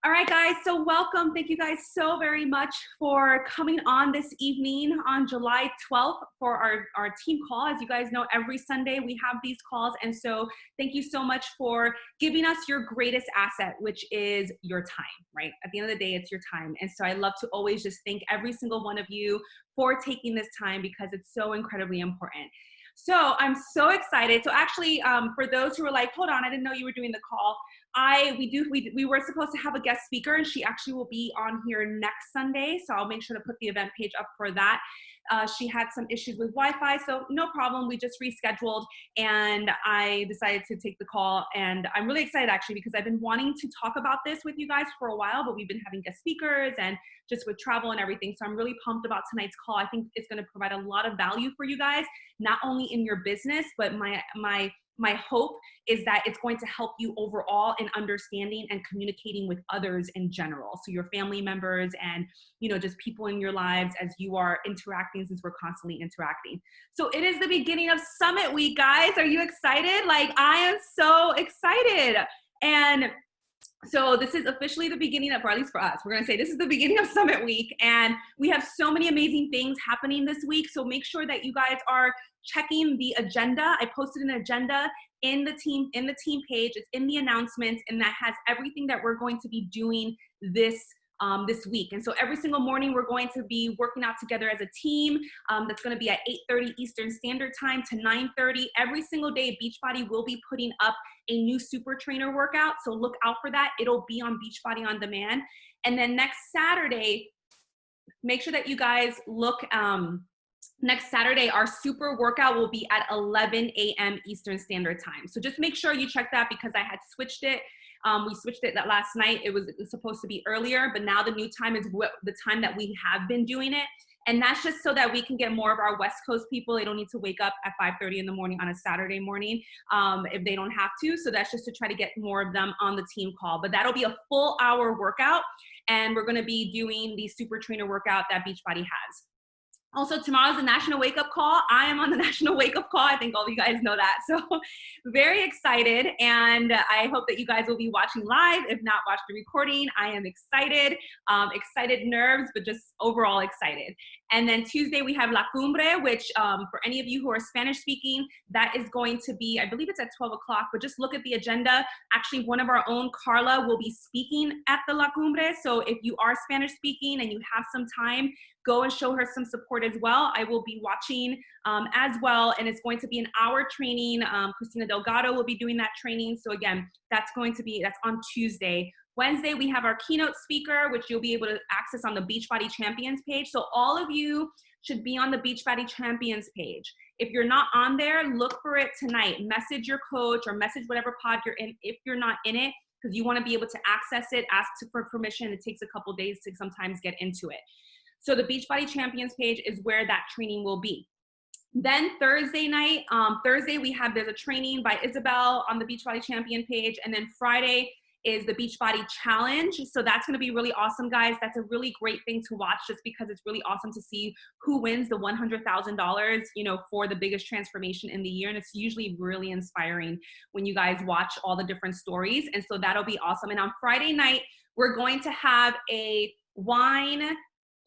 All right, guys, so welcome. Thank you guys so very much for coming on this evening on July 12th for our team call. As you guys know, every Sunday we have these calls. And so thank you so much for giving us your greatest asset, which is your time, right? At the end of the day, it's your time. And so I love to always just thank every single one of you for taking this time because it's so incredibly important. So I'm so excited. So actually, for those who were like, hold on, I didn't know you were doing the call. We were supposed to have a guest speaker, and she actually will be on here next Sunday. So I'll make sure to put the event page up for that. She had some issues with Wi-Fi, so no problem. We just rescheduled, and I decided to take the call. And I'm really excited actually because I've been wanting to talk about this with you guys for a while, but we've been having guest speakers and just with travel and everything. So I'm really pumped about tonight's call. I think it's going to provide a lot of value for you guys, not only in your business, but my hope is that it's going to help you overall in understanding and communicating with others in general. So your family members and, just people in your lives as you are interacting, since we're constantly interacting. So it is the beginning of Summit Week, guys. Are you excited? Like, I am so excited. And so this is officially the beginning of, or at least for us, we're going to say this is the beginning of Summit Week, and we have so many amazing things happening this week. So make sure that you guys are checking the agenda. I posted an agenda in the team page. It's in the announcements, and that has everything that we're going to be doing this week. And so every single morning we're going to be working out together as a team. That's going to be at 8:30 Eastern Standard Time to 9:30. Every single day, Beachbody will be putting up a new super trainer workout. So look out for that. It'll be on Beachbody On Demand. And then next Saturday, make sure that you guys look, next Saturday, our super workout will be at 11 a.m. Eastern Standard Time. So just make sure you check that because I had switched it. We switched it that last night. It was supposed to be earlier, but now the new time is the time that we have been doing it. And that's just so that we can get more of our West Coast people. They don't need to wake up at 5:30 in the morning on a Saturday morning if they don't have to. So that's just to try to get more of them on the team call. But that'll be a full hour workout. And we're going to be doing the super trainer workout that Beachbody has. Also, tomorrow's the National Wake Up Call. I am on the National Wake Up Call. I think all of you guys know that. So very excited. And I hope that you guys will be watching live. If not, watch the recording. I am excited, excited nerves, but just overall excited. And then Tuesday we have La Cumbre, which for any of you who are Spanish speaking, that is going to be, I believe it's at 12 o'clock, but just look at the agenda. Actually, one of our own, Carla, will be speaking at the La Cumbre. So if you are Spanish speaking and you have some time, go and show her some support as well. I will be watching as well, and it's going to be an hour training. Christina Delgado will be doing that training. So again, that's on Tuesday. Wednesday, we have our keynote speaker, which you'll be able to access on the Beachbody Champions page. So all of you should be on the Beachbody Champions page. If you're not on there, look for it tonight. Message your coach or message whatever pod you're in if you're not in it, because you want to be able to access it, ask for permission. It takes a couple days to sometimes get into it. So the Beachbody Champions page is where that training will be. Then Thursday night, there's a training by Isabel on the Beachbody Champion page. And then Friday is the Beachbody Challenge. So that's going to be really awesome, guys. That's a really great thing to watch just because it's really awesome to see who wins the $100,000, for the biggest transformation in the year. And it's usually really inspiring when you guys watch all the different stories. And so that'll be awesome. And on Friday night, we're going to have a wine,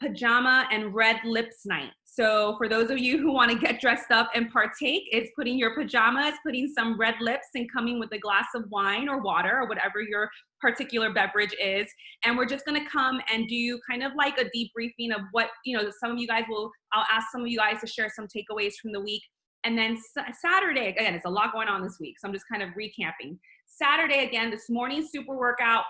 pajama, and red lips night. So for those of you who want to get dressed up and partake, it's putting your pajamas, putting some red lips, and coming with a glass of wine or water or whatever your particular beverage is. And we're just going to come and do kind of like a debriefing of what, I'll ask some of you guys to share some takeaways from the week. And then Saturday, again, it's a lot going on this week, so I'm just kind of recapping. Saturday, again, this morning, super workout.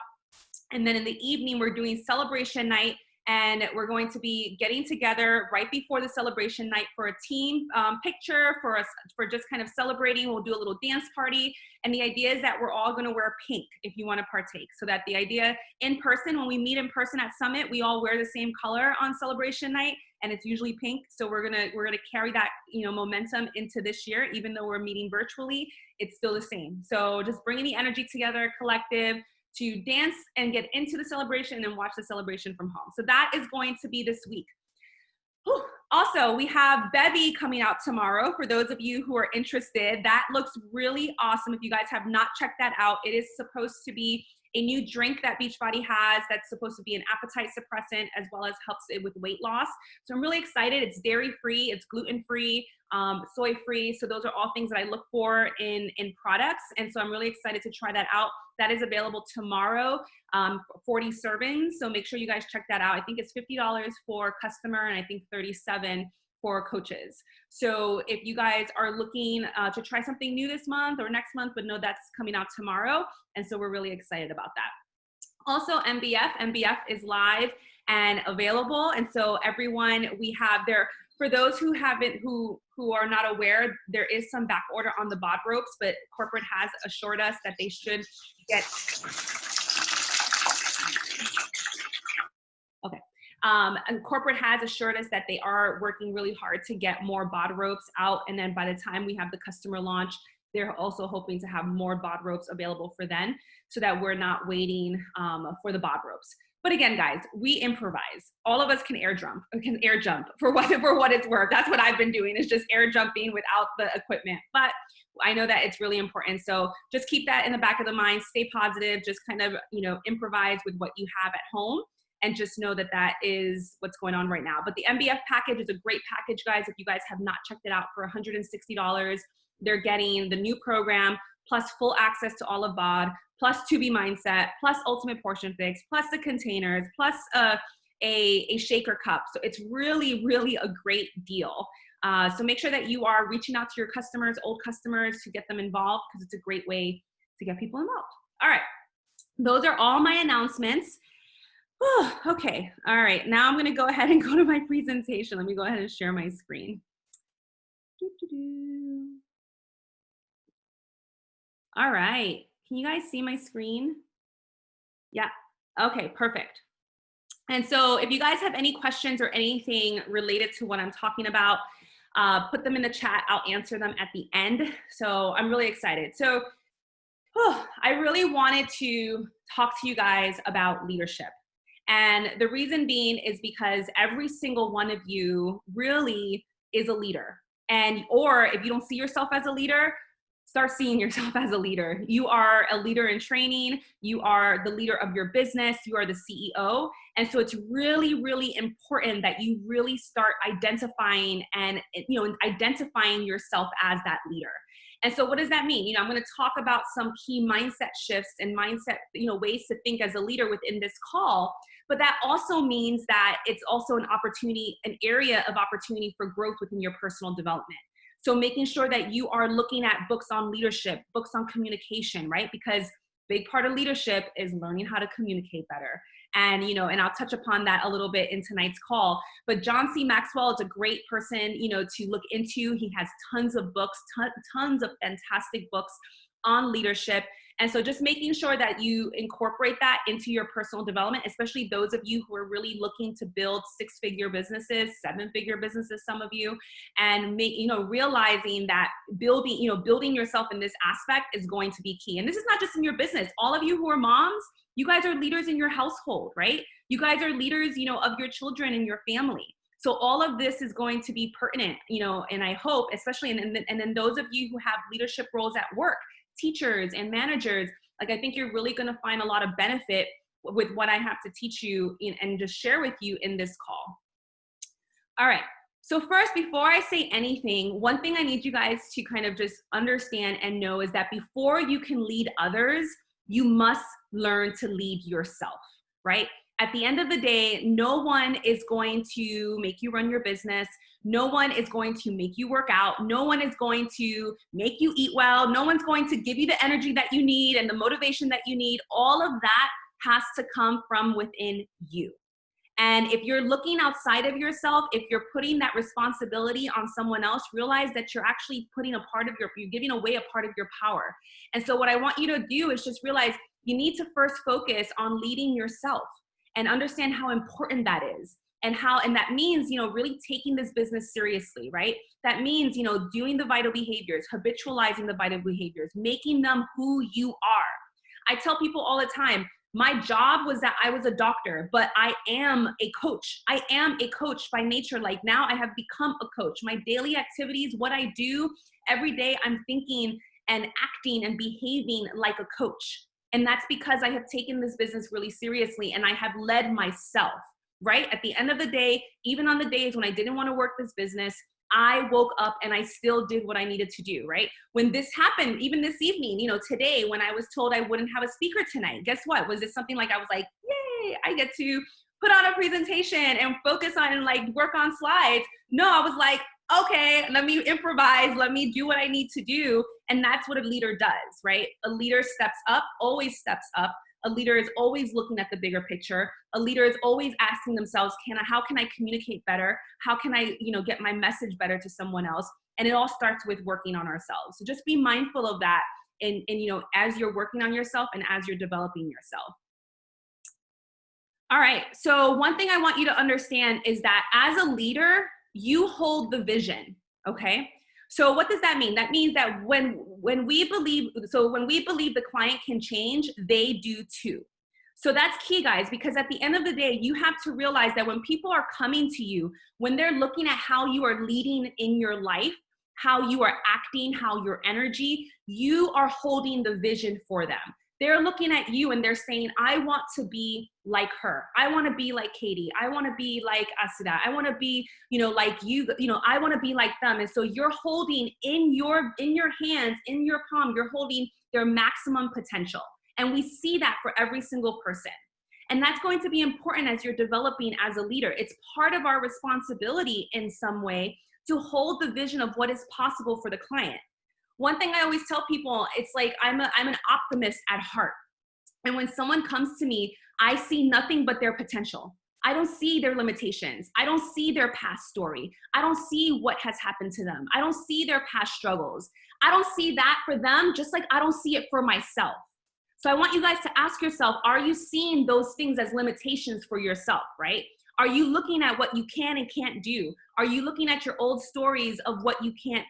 And then in the evening, we're doing celebration night. And we're going to be getting together right before the celebration night for a team picture for just kind of celebrating. We'll do a little dance party. And the idea is that we're all going to wear pink if you want to partake. So that the idea in person, when we meet in person at Summit, we all wear the same color on celebration night, and it's usually pink. So we're gonna carry that momentum into this year, even though we're meeting virtually, it's still the same. So just bringing the energy together, collective, to dance and get into the celebration and then watch the celebration from home. So that is going to be this week. Whew. Also, we have Bevy coming out tomorrow. For those of you who are interested, that looks really awesome. If you guys have not checked that out, it is supposed to be a new drink that Beachbody has that's supposed to be an appetite suppressant as well as helps it with weight loss. So I'm really excited. It's dairy-free, it's gluten-free, soy-free. So those are all things that I look for in products. And so I'm really excited to try that out. That is available tomorrow, 40 servings. So make sure you guys check that out. I think it's $50 for customer and I think $37 for coaches. So if you guys are looking to try something new this month or next month, but know that's coming out tomorrow. And so we're really excited about that. Also, MBF is live and available. And so everyone, we have there, for those who haven't, who are not aware, there is some back order on the bod ropes, but corporate has assured us that they should get, okay. And corporate has assured us that they are working really hard to get more bod ropes out. And then by the time we have the customer launch, they're also hoping to have more bod ropes available for them so that we're not waiting for the bod ropes. But again, guys, we improvise. All of us can air jump for what it's worth. That's what I've been doing, is just air jumping without the equipment. But I know that it's really important. So just keep that in the back of the mind, stay positive, just kind of, improvise with what you have at home. And just know that that is what's going on right now. But the MBF package is a great package, guys. If you guys have not checked it out, for $160, they're getting the new program, plus full access to all of BOD, plus 2B Mindset, plus Ultimate Portion Fix, plus the containers, plus a shaker cup. So it's really, really a great deal. So make sure that you are reaching out to your customers, old customers, to get them involved, because it's a great way to get people involved. All right, those are all my announcements. Oh, okay, all right, now I'm gonna go ahead and go to my presentation. Let me go ahead and share my screen. All right, can you guys see my screen? Yeah, okay, perfect. And so if you guys have any questions or anything related to what I'm talking about, put them in the chat. I'll answer them at the end. So I'm really excited. So I really wanted to talk to you guys about leadership. And the reason being is because every single one of you really is a leader. Or if you don't see yourself as a leader, start seeing yourself as a leader. You are a leader in training. You are the leader of your business. You are the CEO. And so it's really, really important that you really start identifying identifying yourself as that leader. And so what does that mean? I'm going to talk about some key mindset shifts and mindset, ways to think as a leader within this call. But that also means that it's also an opportunity, an area of opportunity for growth within your personal development. So making sure that you are looking at books on leadership, books on communication, right? Because big part of leadership is learning how to communicate better. And, and I'll touch upon that a little bit in tonight's call. But John C. Maxwell is a great person, to look into. He has tons of books, tons of fantastic books on leadership. And so just making sure that you incorporate that into your personal development, especially those of you who are really looking to build 6-figure businesses, 7-figure businesses, some of you, and realizing that building yourself in this aspect is going to be key. And this is not just in your business. All of you who are moms, you guys are leaders in your household, right? You guys are leaders, of your children and your family. So all of this is going to be pertinent, and I hope, especially, and then those of you who have leadership roles at work, teachers and managers, I think you're really going to find a lot of benefit with what I have to teach you and just share with you in this call. All right. So first, before I say anything, one thing I need you guys to kind of just understand and know is that before you can lead others, you must learn to lead yourself, right? At the end of the day, no one is going to make you run your business. No one is going to make you work out. No one is going to make you eat well. No one's going to give you the energy that you need and the motivation that you need. All of that has to come from within you. And if you're looking outside of yourself, if you're putting that responsibility on someone else, realize that you're actually you're giving away a part of your power. And so what I want you to do is just realize you need to first focus on leading yourself and understand how important that is. And that means, really taking this business seriously, right? That means, doing the vital behaviors, habitualizing the vital behaviors, making them who you are. I tell people all the time, my job was that I was a doctor, but I am a coach. I am a coach by nature. Like now I have become a coach. My daily activities, what I do every day, I'm thinking and acting and behaving like a coach. And that's because I have taken this business really seriously and I have led myself, right? At the end of the day, even on the days when I didn't want to work this business, I woke up and I still did what I needed to do, right? When this happened, even this evening, you know, today, when I was told I wouldn't have a speaker tonight, guess what? Was it something like I was like, yay, I get to put on a presentation and focus on and like work on slides? No, I was like, okay, let me improvise, let me do what I need to do. And that's what a leader does, right? A leader steps up, always steps up. A leader is always looking at the bigger picture. A leader is always asking themselves, how can I communicate better? How can I, you know, get my message better to someone else? And it all starts with working on ourselves. So just be mindful of that you know, as you're working on yourself and as you're developing yourself. All right, so one thing I want you to understand is that as a leader, you hold the vision, okay? So what does that mean? That means that when we believe the client can change, they do too. So that's key, guys, because at the end of the day, you have to realize that when people are coming to you, when they're looking at how you are leading in your life, how you are acting, how your energy, you are holding the vision for them. They're looking at you and they're saying, I want to be like her. I want to be like Katie. I want to be like Asida. I want to be, you know, like you know, I want to be like them. And so you're holding in your hands, in your palm, you're holding their maximum potential. And we see that for every single person. And that's going to be important as you're developing as a leader. It's part of our responsibility in some way to hold the vision of what is possible for the client. One thing I always tell people, it's like I'm an optimist at heart. And when someone comes to me, I see nothing but their potential. I don't see their limitations. I don't see their past story. I don't see what has happened to them. I don't see their past struggles. I don't see that for them, just like I don't see it for myself. So I want you guys to ask yourself, are you seeing those things as limitations for yourself, right? Are you looking at what you can and can't do? Are you looking at your old stories of what you can't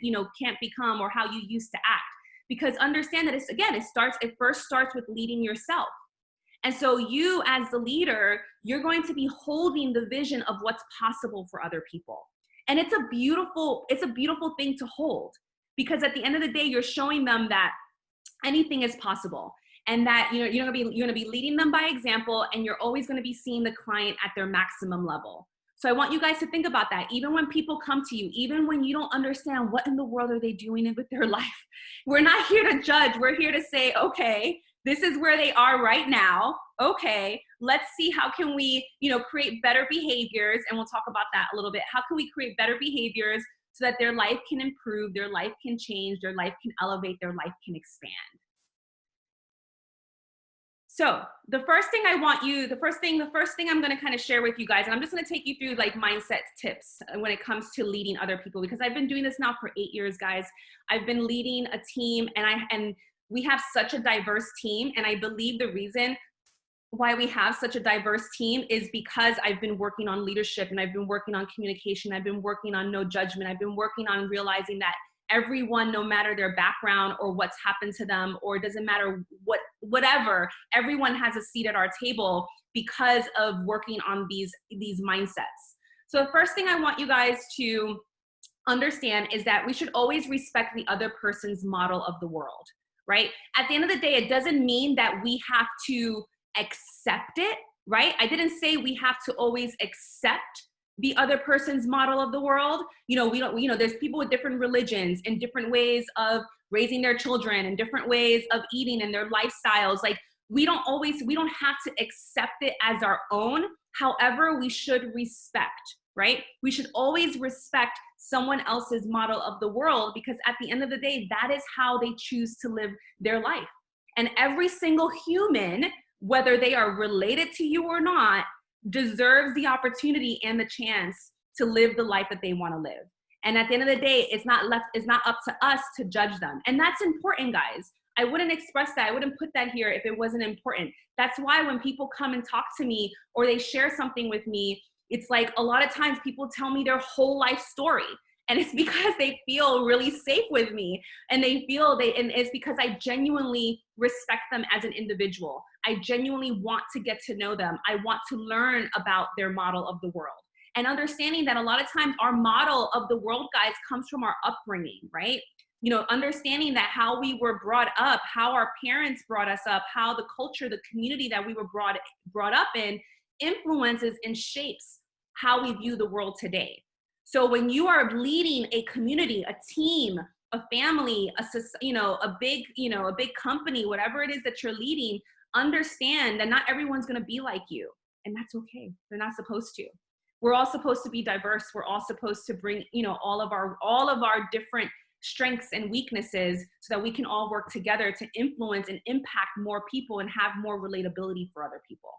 become or how you used to act? Because understand that it first starts with leading yourself. And so you as the leader, you're going to be holding the vision of what's possible for other people. And it's a beautiful thing to hold, because at the end of the day, you're showing them that anything is possible. And that you're gonna be leading them by example, and you're always gonna be seeing the client at their maximum level. So I want you guys to think about that. Even when people come to you, even when you don't understand what in the world are they doing with their life, we're not here to judge. We're here to say, okay, this is where they are right now. Okay, let's see how can we, create better behaviors, and we'll talk about that a little bit. How can we create better behaviors so that their life can improve, their life can change, their life can elevate, their life can expand? So the first thing I'm going to kind of share with you guys, and I'm just going to take you through like mindset tips when it comes to leading other people, because I've been doing this now for 8 years, guys. I've been leading a team, and we have such a diverse team. And I believe the reason why we have such a diverse team is because I've been working on leadership, and I've been working on communication. I've been working on no judgment. I've been working on realizing that everyone, no matter their background or what's happened to them, or it doesn't matter whatever, everyone has a seat at our table because of working on these mindsets. So the first thing I want you guys to understand is that we should always respect the other person's model of the world, right? At the end of the day, it doesn't mean that we have to accept it, right? I didn't say we have to always accept the other person's model of the world. There's people with different religions and different ways of raising their children and different ways of eating and their lifestyles. Like we don't have to accept it as our own. However, we should respect, right? We should always respect someone else's model of the world, because at the end of the day, that is how they choose to live their life. And every single human, whether they are related to you or not, deserves the opportunity and the chance to live the life that they want to live. And at the end of the day, it's not up to us to judge them. And that's important, guys. I wouldn't express that. I wouldn't put that here if it wasn't important. That's why when people come and talk to me or they share something with me, it's like a lot of times people tell me their whole life story. And it's because they feel really safe with me, and and it's because I genuinely respect them as an individual. I genuinely want to get to know them. I want to learn about their model of the world, and understanding that a lot of times our model of the world, guys, comes from our upbringing, right? understanding that how we were brought up, how our parents brought us up, how the culture, the community that we were brought up in influences and shapes how we view the world today. So when you are leading a community, a team, a family, a big company, whatever it is that you're leading, understand that not everyone's going to be like you, and that's okay. They're not supposed to. We're all supposed to be diverse. We're all supposed to bring, all of our different strengths and weaknesses so that we can all work together to influence and impact more people and have more relatability for other people.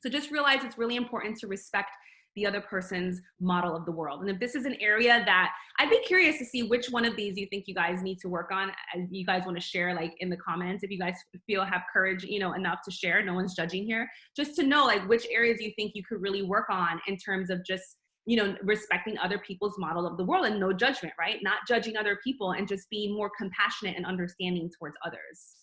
So just realize it's really important to respect the other person's model of the world. And if this is an area that I'd be curious to see which one of these you think you guys need to work on, and you guys want to share like in the comments, if you guys feel have courage, enough to share, no one's judging here, just to know like which areas you think you could really work on in terms of just, respecting other people's model of the world and no judgment, right? Not judging other people and just being more compassionate and understanding towards others.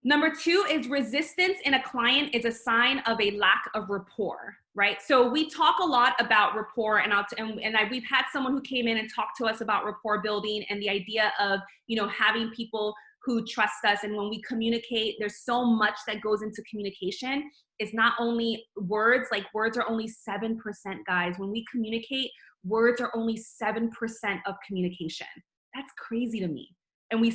Number 2 is resistance in a client is a sign of a lack of rapport, right? So we talk a lot about rapport, and we've had someone who came in and talked to us about rapport building and the idea of, having people who trust us. And when we communicate, there's so much that goes into communication. It's not only words, like words are only 7%, guys. When we communicate, words are only 7% of communication. That's crazy to me. And we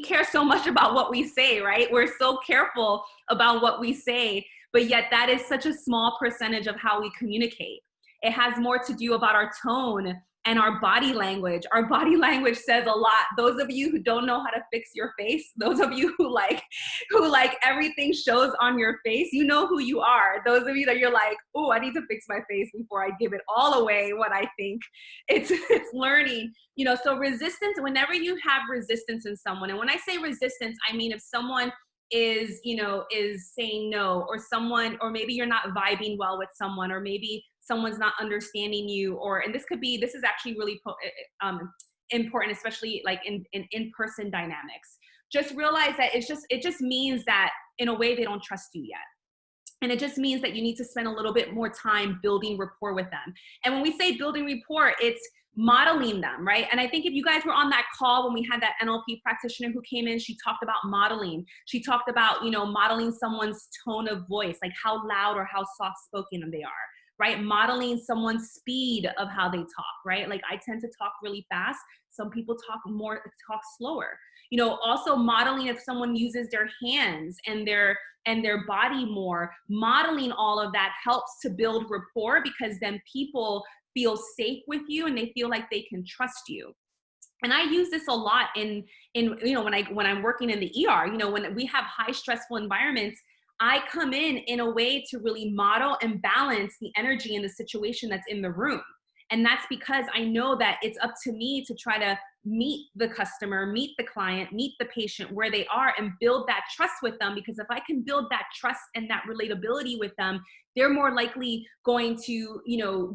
care so much about what we say, right? We're so careful about what we say, but yet that is such a small percentage of how we communicate. It has more to do about our tone and our body language. Our body language says a lot. Those of you who don't know how to fix your face, those of you who like everything shows on your face, you know who you are. Those of you that you're like, oh, I need to fix my face before I give it all away what I think. It's learning, so resistance, whenever you have resistance in someone, and when I say resistance, I mean if someone is saying no, or maybe you're not vibing well with someone, or maybe someone's not understanding you, and this is actually really important, especially like in in-person dynamics. Just realize that it just means that in a way they don't trust you yet. And it just means that you need to spend a little bit more time building rapport with them. And when we say building rapport, it's modeling them, right? And I think if you guys were on that call when we had that NLP practitioner who came in, she talked about modeling. She talked about, modeling someone's tone of voice, like how loud or how soft-spoken they are, right? Modeling someone's speed of how they talk, right? Like I tend to talk really fast. Some people talk slower. Also modeling if someone uses their hands and their body more. Modeling all of that helps to build rapport, because then people feel safe with you and they feel like they can trust you. And I use this a lot in when I'm working in the ER, when we have high stressful environments, I come in a way to really model and balance the energy in the situation that's in the room. And that's because I know that it's up to me to try to meet the customer, meet the client, meet the patient where they are, and build that trust with them. Because if I can build that trust and that relatability with them, they're more likely going to,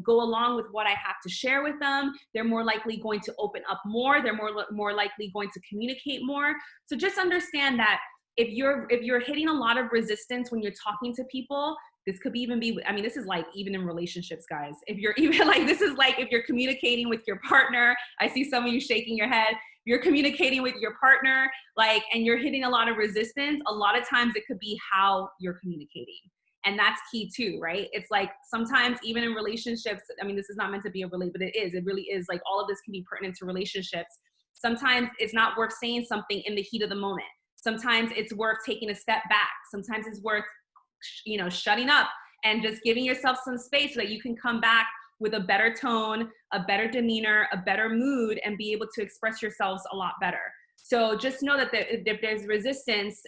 go along with what I have to share with them. They're more likely going to open up more. They're more likely going to communicate more. So just understand that if you're hitting a lot of resistance when you're talking to people, this could this is like even in relationships, guys. If you're even like, this is like if you're communicating with your partner, I see some of you shaking your head. If you're communicating with your partner, and you're hitting a lot of resistance, a lot of times it could be how you're communicating. And that's key too, right? It's like sometimes even in relationships, this is not meant to be a relate, but it really is, like all of this can be pertinent to relationships. Sometimes it's not worth saying something in the heat of the moment. Sometimes it's worth taking a step back. Sometimes it's worth, shutting up and just giving yourself some space so that you can come back with a better tone, a better demeanor, a better mood, and be able to express yourselves a lot better. So just know that if there's resistance,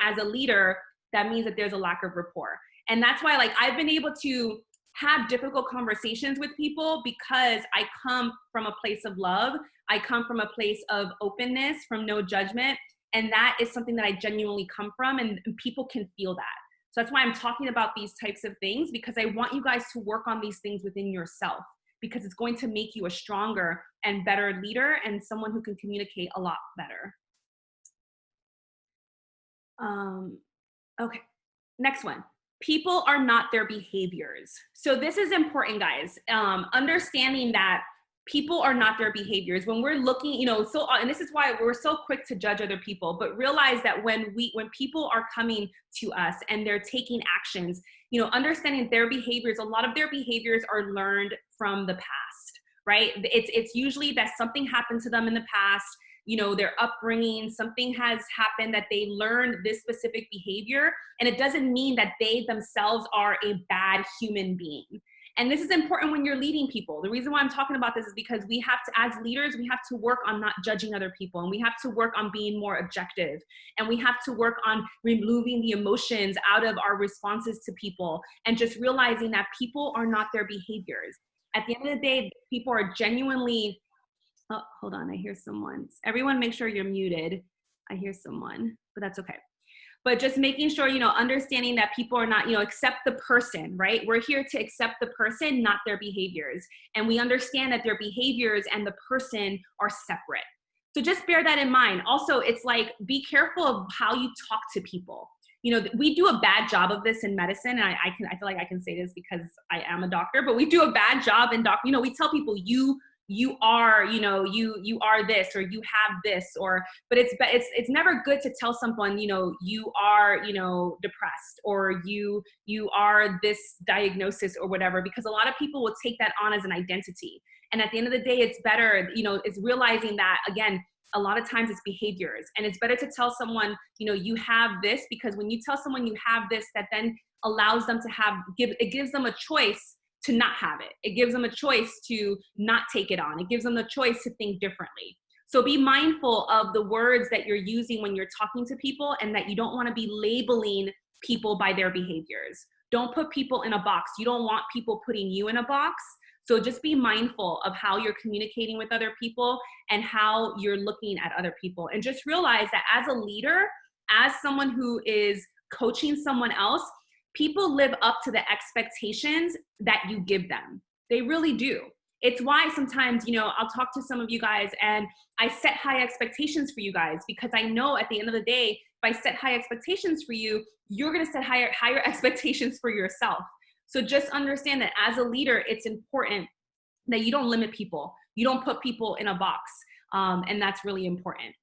as a leader, that means that there's a lack of rapport. And that's why, I've been able to have difficult conversations with people, because I come from a place of love. I come from a place of openness, from no judgment. And that is something that I genuinely come from, and people can feel that. So that's why I'm talking about these types of things, because I want you guys to work on these things within yourself, because it's going to make you a stronger and better leader and someone who can communicate a lot better. Okay, next one. People are not their behaviors. So this is important, guys. Understanding that people are not their behaviors. When we're looking, and this is why we're so quick to judge other people, but realize that when people are coming to us and they're taking actions, understanding their behaviors, a lot of their behaviors are learned from the past, right? It's usually that something happened to them in the past, their upbringing, something has happened that they learned this specific behavior. And it doesn't mean that they themselves are a bad human being. And this is important when you're leading people. The reason why I'm talking about this is because we have to, as leaders, we have to work on not judging other people, and we have to work on being more objective, and we have to work on removing the emotions out of our responses to people, and just realizing that people are not their behaviors. At the end of the day, people are genuinely, oh, hold on, I hear someone. Everyone make sure you're muted. I hear someone, but that's okay. But just making sure, understanding that people are not, accept the person, right? We're here to accept the person, not their behaviors. And we understand that their behaviors and the person are separate. So just bear that in mind. Also, it's like, be careful of how you talk to people. We do a bad job of this in medicine. And I feel like I can say this because I am a doctor, but we do a bad job in we tell people, you are, you are this, or you have this, but it's never good to tell someone, you are, depressed, or you are this diagnosis or whatever, because a lot of people will take that on as an identity. And at the end of the day, it's better, it's realizing that, again, a lot of times it's behaviors, and it's better to tell someone, you have this, because when you tell someone you have this, that then allows them to it gives them a choice to not have it. It gives them a choice to not take it on. It gives them the choice to think differently. So be mindful of the words that you're using when you're talking to people, and that you don't want to be labeling people by their behaviors. Don't put people in a box. You don't want people putting you in a box. So just be mindful of how you're communicating with other people and how you're looking at other people. And just realize that as a leader, as someone who is coaching someone else, people live up to the expectations that you give them. They really do. It's why sometimes, I'll talk to some of you guys and I set high expectations for you guys, because I know at the end of the day, if I set high expectations for you, you're going to set higher expectations for yourself. So just understand that as a leader, it's important that you don't limit people. You don't put people in a box. And that's really important.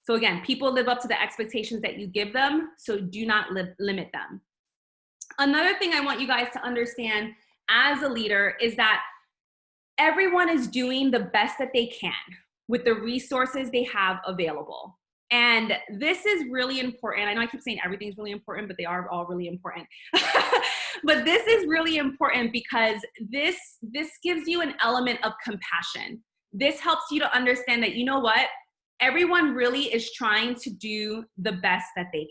So again, people live up to the expectations that you give them. So do not limit them. Another thing I want you guys to understand as a leader is that everyone is doing the best that they can with the resources they have available. And this is really important. I know I keep saying everything's really important, but they are all really important. But this is really important because this gives you an element of compassion. This helps you to understand that, everyone really is trying to do the best that they can.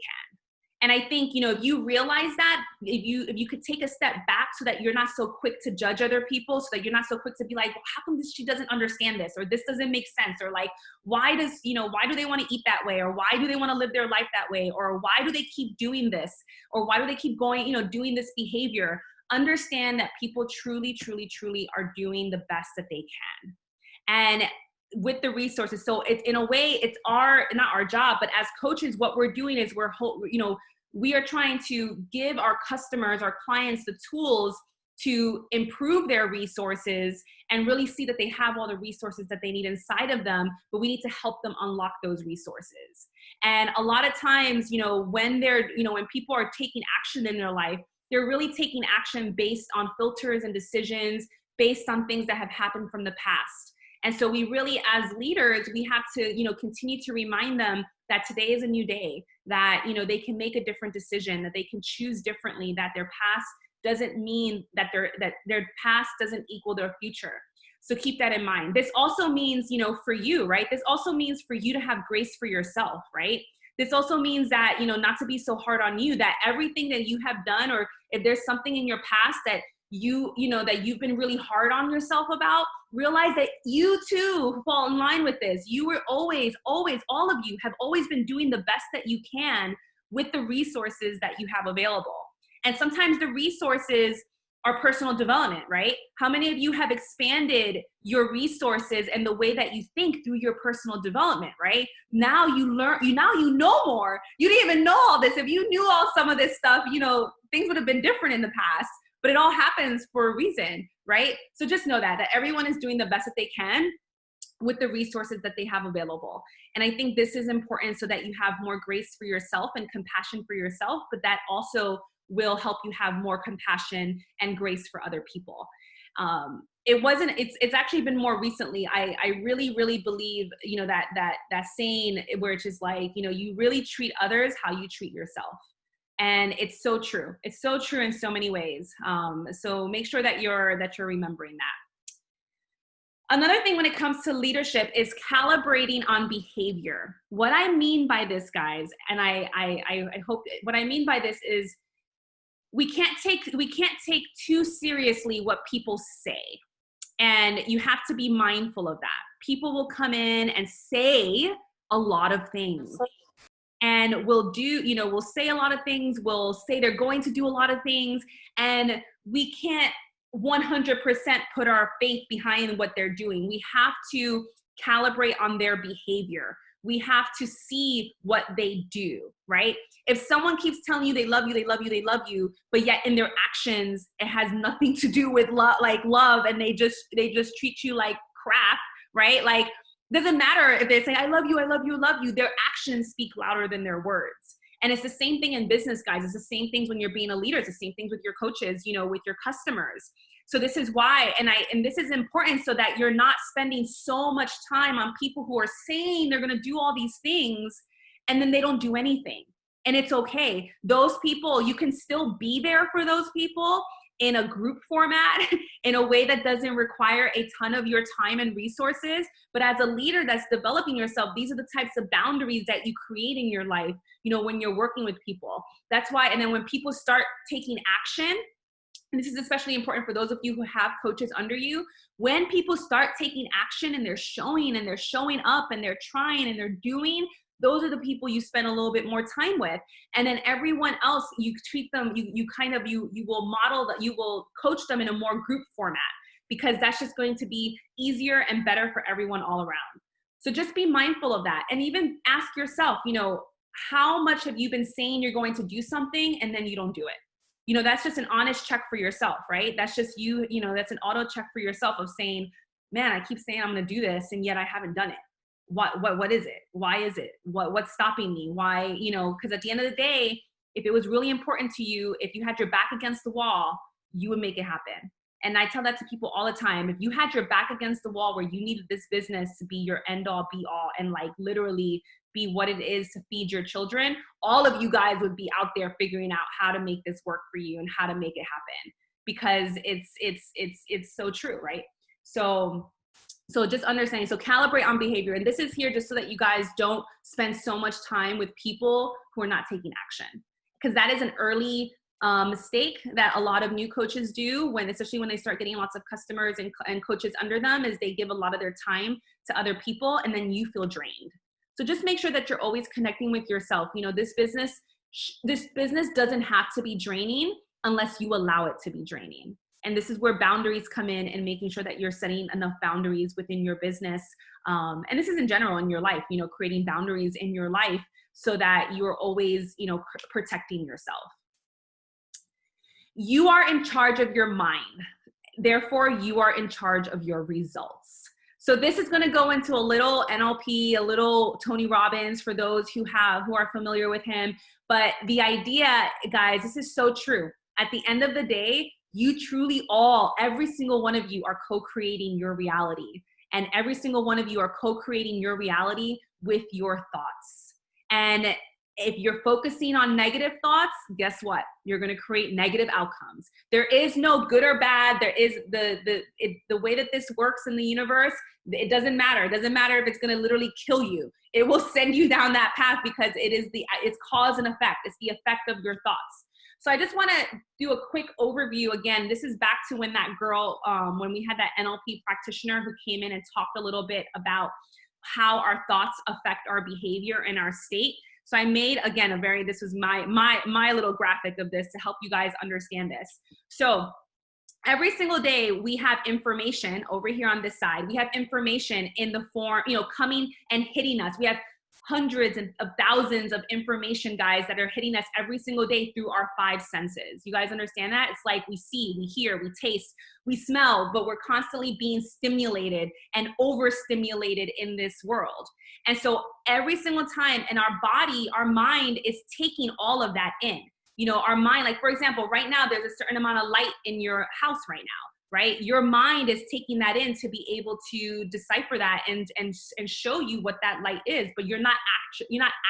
And I think, if you realize that, if you could take a step back so that you're not so quick to judge other people, so that you're not so quick to be like, well, how come she doesn't understand this, or this doesn't make sense, or like, why do they want to eat that way, or why do they want to live their life that way, or why do they keep doing this, or why do they keep going, doing this behavior? Understand that people truly, truly, truly are doing the best that they can. And with the resources. So it's, in a way, it's not our job, but as coaches, what we're doing is we are trying to give our customers, our clients, the tools to improve their resources and really see that they have all the resources that they need inside of them, but we need to help them unlock those resources. And a lot of times, when people are taking action in their life, they're really taking action based on filters and decisions based on things that have happened from the past. And so we really, as leaders, we have to, continue to remind them that today is a new day, that, they can make a different decision, that they can choose differently, that their past doesn't mean that their past doesn't equal their future. So keep that in mind. This also means, for you, right? This also means for you to have grace for yourself, right? This also means that, not to be so hard on you, that everything that you have done, or if there's something in your past that that you've been really hard on yourself about, realize that you too fall in line with this. You were always, all of you have always been doing the best that you can with the resources that you have available. And sometimes the resources are personal development, right? How many of you have expanded your resources and the way that you think through your personal development, right? Now you learn, now you know more. You didn't even know all this. If you knew all some of this stuff, things would have been different in the past. but it all happens for a reason, right? So just know that everyone is doing the best that they can with the resources that they have available. And I think this is important so that you have more grace for yourself and compassion for yourself, but that also will help you have more compassion and grace for other people. It's actually been more recently. I really believe, you know, that saying where it's just like, you know, you really treat others how you treat yourself. And it's so true. It's so true in so many ways. So make sure that you're remembering that. Another thing when it comes to leadership is calibrating on behavior. What I mean by this, guys, and I hope what I mean by this is we can't take too seriously what people say. And you have to be mindful of that. People will come in and say a lot of things. And we'll say a lot of things. We'll say they're going to do a lot of things. And we can't 100% put our faith behind what they're doing. We have to calibrate on their behavior. We have to see what they do, right? If someone keeps telling you they love you, they love you, they love you, but yet in their actions, it has nothing to do with love, and they just treat you like crap, right? Like, doesn't matter if they say, I love you, I love you, I love you. Their actions speak louder than their words. And it's the same thing in business, guys. It's the same things when you're being a leader. It's the same things with your coaches, you know, with your customers. So this is why, and this is important so that you're not spending so much time on people who are saying they're going to do all these things and then they don't do anything. And it's okay. Those people, you can still be there for those people in a group format, in a way that doesn't require a ton of your time and resources. But as a leader that's developing yourself, these are the types of boundaries that you create in your life, you know, when you're working with people. That's why, and then when people start taking action, and this is especially important for those of you who have coaches under you, when people start taking action and they're showing up and they're trying and they're doing, those are the people you spend a little bit more time with. And then everyone else, you treat them, you will model that, you will coach them in a more group format, because that's just going to be easier and better for everyone all around. So just be mindful of that. And even ask yourself, you know, how much have you been saying you're going to do something and then you don't do it? You know, that's just an honest check for yourself, right? That's just you know, that's an auto check for yourself of saying, man, I keep saying I'm going to do this and yet I haven't done it. What is it? Why is it? What's stopping me? Why, you know, because at the end of the day, if it was really important to you, if you had your back against the wall, you would make it happen. And I tell that to people all the time. If you had your back against the wall where you needed this business to be your end all be all and like literally be what it is to feed your children, all of you guys would be out there figuring out how to make this work for you and how to make it happen, because it's so true, right? So just understanding, so calibrate on behavior. And this is here just so that you guys don't spend so much time with people who are not taking action, because that is an early mistake that a lot of new coaches do, especially when they start getting lots of customers and coaches under them, is they give a lot of their time to other people and then you feel drained. So just make sure that you're always connecting with yourself. You know, this business doesn't have to be draining unless you allow it to be draining. And this is where boundaries come in, and making sure that you're setting enough boundaries within your business. And this is in general in your life, you know, creating boundaries in your life so that you're always, you know, protecting yourself. You are in charge of your mind. Therefore, you are in charge of your results. So this is going to go into a little NLP, a little Tony Robbins for those who are familiar with him. But the idea, guys, this is so true. At the end of the day, you truly every single one of you are co-creating your reality. And every single one of you are co-creating your reality with your thoughts. And if you're focusing on negative thoughts, guess what? You're going to create negative outcomes. There is no good or bad. There is the way that this works in the universe. It doesn't matter. It doesn't matter if it's going to literally kill you. It will send you down that path because it's cause and effect. It's the effect of your thoughts. So I just want to do a quick overview. Again, this is back to when that girl, when we had that NLP practitioner who came in and talked a little bit about how our thoughts affect our behavior and our state. So I made, again, this was my little graphic of this to help you guys understand this. So every single day we have information over here on this side. We have information in the form, you know, coming and hitting us. We have hundreds and of thousands of information, guys, that are hitting us every single day through our five senses. You guys understand that? It's like we see, we hear, we taste, we smell, but we're constantly being stimulated and overstimulated in this world. And so every single time in our body, our mind is taking all of that in. You know, our mind, like for example, right now, there's a certain amount of light in your house right now. Right? Your mind is taking that in to be able to decipher that and show you what that light is, but you're not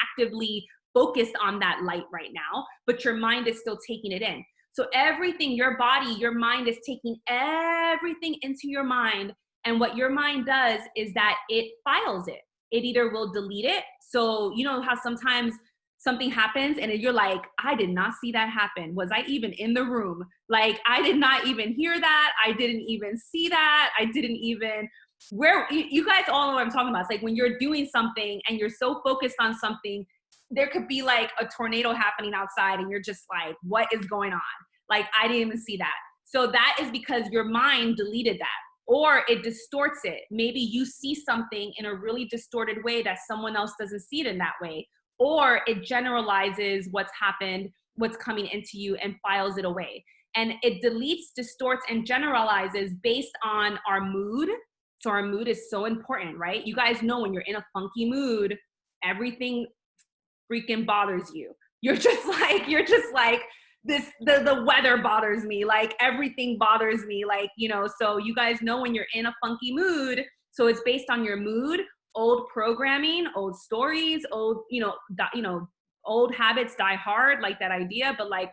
actively focused on that light right now, but your mind is still taking it in. So everything, your body, your mind is taking everything into your mind, and what your mind does is that it files it. It either will delete it. So you know how sometimes something happens and you're like, I did not see that happen. Was I even in the room? Like, I did not even hear that. I didn't even see that. I didn't even, you guys all know what I'm talking about. It's like when you're doing something and you're so focused on something, there could be like a tornado happening outside and you're just like, what is going on? Like, I didn't even see that. So that is because your mind deleted that, or it distorts it. Maybe you see something in a really distorted way that someone else doesn't see it in that way. Or it generalizes what's happened, what's coming into you, and files it away. And it deletes, distorts, and generalizes based on our mood. So our mood is so important, right? You guys know when you're in a funky mood, everything freaking bothers you. You're just like this, the weather bothers me, like everything bothers me, like, you know, so you guys know when you're in a funky mood. So it's based on your mood, old programming, old stories, old, old habits die hard, like that idea, but like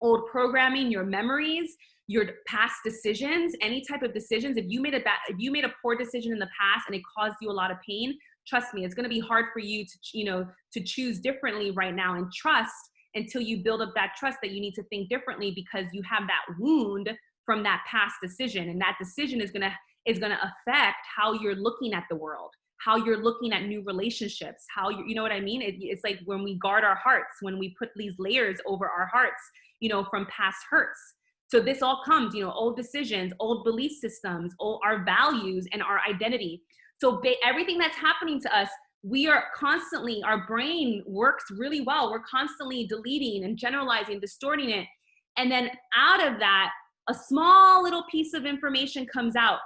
old programming, your memories, your past decisions, any type of decisions. If you made a poor decision in the past and it caused you a lot of pain, trust me, it's going to be hard for you to choose differently right now and trust until you build up that trust that you need to think differently, because you have that wound from that past decision. And that decision is going to affect how you're looking at the world, how you're looking at new relationships, how you know what I mean? It's like when we guard our hearts, when we put these layers over our hearts, from past hurts. So this all comes, old decisions, old belief systems, our values and our identity. So everything that's happening to us, we are constantly, our brain works really well. We're constantly deleting and generalizing, distorting it. And then out of that, a small little piece of information comes out.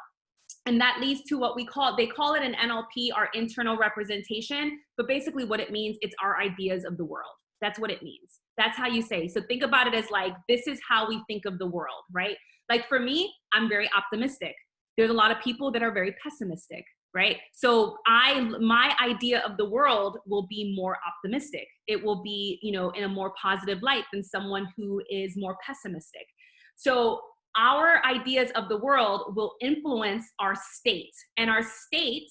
And that leads to what they call it an NLP, our internal representation. But basically what it means, it's our ideas of the world. That's what it means. That's how you say. So think about it as like, this is how we think of the world, right? Like for me, I'm very optimistic. There's a lot of people that are very pessimistic, right? So my idea of the world will be more optimistic. It will be, in a more positive light than someone who is more pessimistic. So our ideas of the world will influence our state, and our state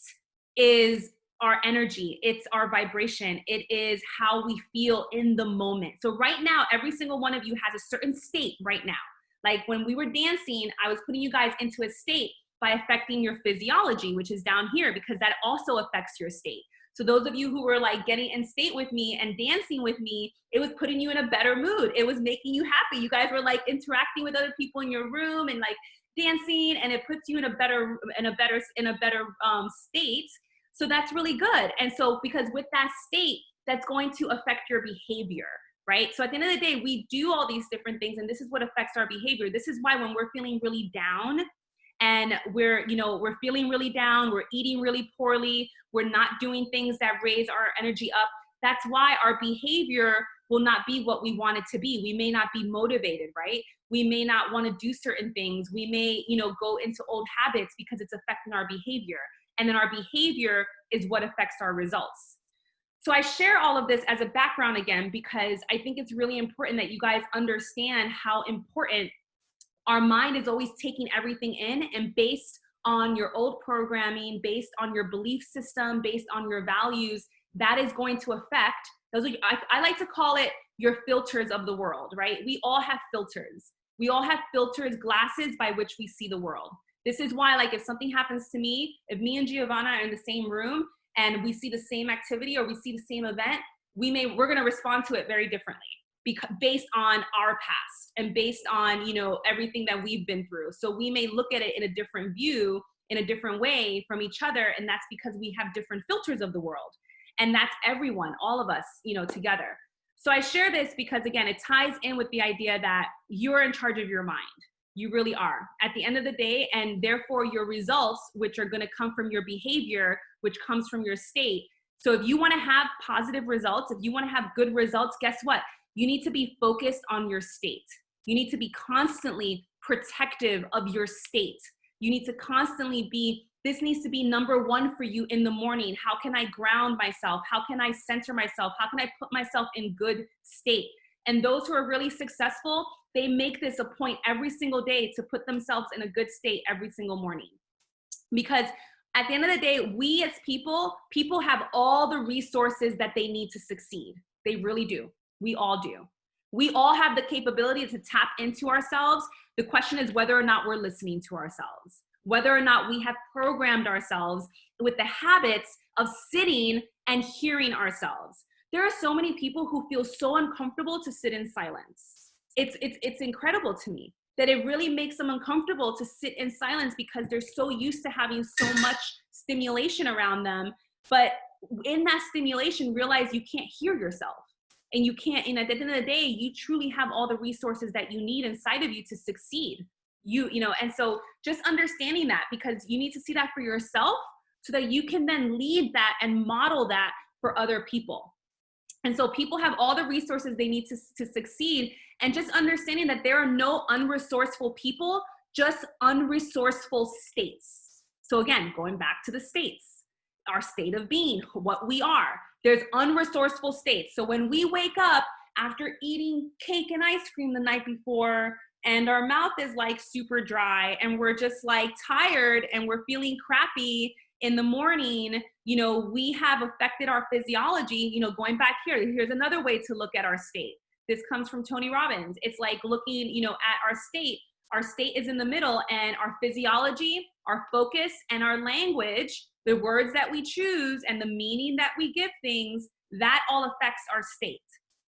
is our energy. It's our vibration. It is how we feel in the moment. So right now, every single one of you has a certain state right now. Like when we were dancing, I was putting you guys into a state by affecting your physiology, which is down here, because that also affects your state. So those of you who were like getting in state with me and dancing with me, it was putting you in a better mood. It was making you happy. You guys were like interacting with other people in your room and like dancing, and it puts you in a better state. So that's really good. And so because with that state, that's going to affect your behavior, right? So at the end of the day, we do all these different things, and this is what affects our behavior. This is why when we're feeling really down, and we're feeling really down, we're eating really poorly, we're not doing things that raise our energy up, that's why our behavior will not be what we want it to be. We may not be motivated, right? We may not want to do certain things. We may, go into old habits because it's affecting our behavior. And then our behavior is what affects our results. So I share all of this as a background again, because I think it's really important that you guys understand how important our mind is always taking everything in, and based on your old programming, based on your belief system, based on your values, that is going to affect, I like to call it your filters of the world, right? We all have filters. We all have filters, glasses by which we see the world. This is why, like, if something happens to me, if me and Giovanna are in the same room and we see the same activity or we see the same event, we're going to respond to it very differently, because based on our past and based on, everything that we've been through. So we may look at it in a different view, in a different way from each other. And that's because we have different filters of the world. And that's everyone, all of us, together. So I share this because, again, it ties in with the idea that you're in charge of your mind. You really are at the end of the day, and therefore your results, which are going to come from your behavior, which comes from your state. So if you want to have positive results, if you want to have good results, guess what? You need to be focused on your state. You need to be constantly protective of your state. You need to constantly this needs to be number one for you in the morning. How can I ground myself? How can I center myself? How can I put myself in good state? And those who are really successful, they make this a point every single day to put themselves in a good state every single morning. Because at the end of the day, we as people have all the resources that they need to succeed. They really do. We all do. We all have the capability to tap into ourselves. The question is whether or not we're listening to ourselves, whether or not we have programmed ourselves with the habits of sitting and hearing ourselves. There are so many people who feel so uncomfortable to sit in silence. It's incredible to me that it really makes them uncomfortable to sit in silence because they're so used to having so much stimulation around them. But in that stimulation, realize you can't hear yourself. And you can't, and at the end of the day, you truly have all the resources that you need inside of you to succeed. And so just understanding that, because you need to see that for yourself so that you can then lead that and model that for other people. And so people have all the resources they need to succeed, and just understanding that there are no unresourceful people, just unresourceful states. So again, going back to the states, our state of being, what we are, there's unresourceful states. So when we wake up after eating cake and ice cream the night before, and our mouth is like super dry, and we're just like tired, and we're feeling crappy in the morning, we have affected our physiology. Going back here's another way to look at our state. This comes from Tony Robbins. It's like looking, at our state. Our state is in the middle, and our physiology, our focus, and our language, the words that we choose and the meaning that we give things, that all affects our state.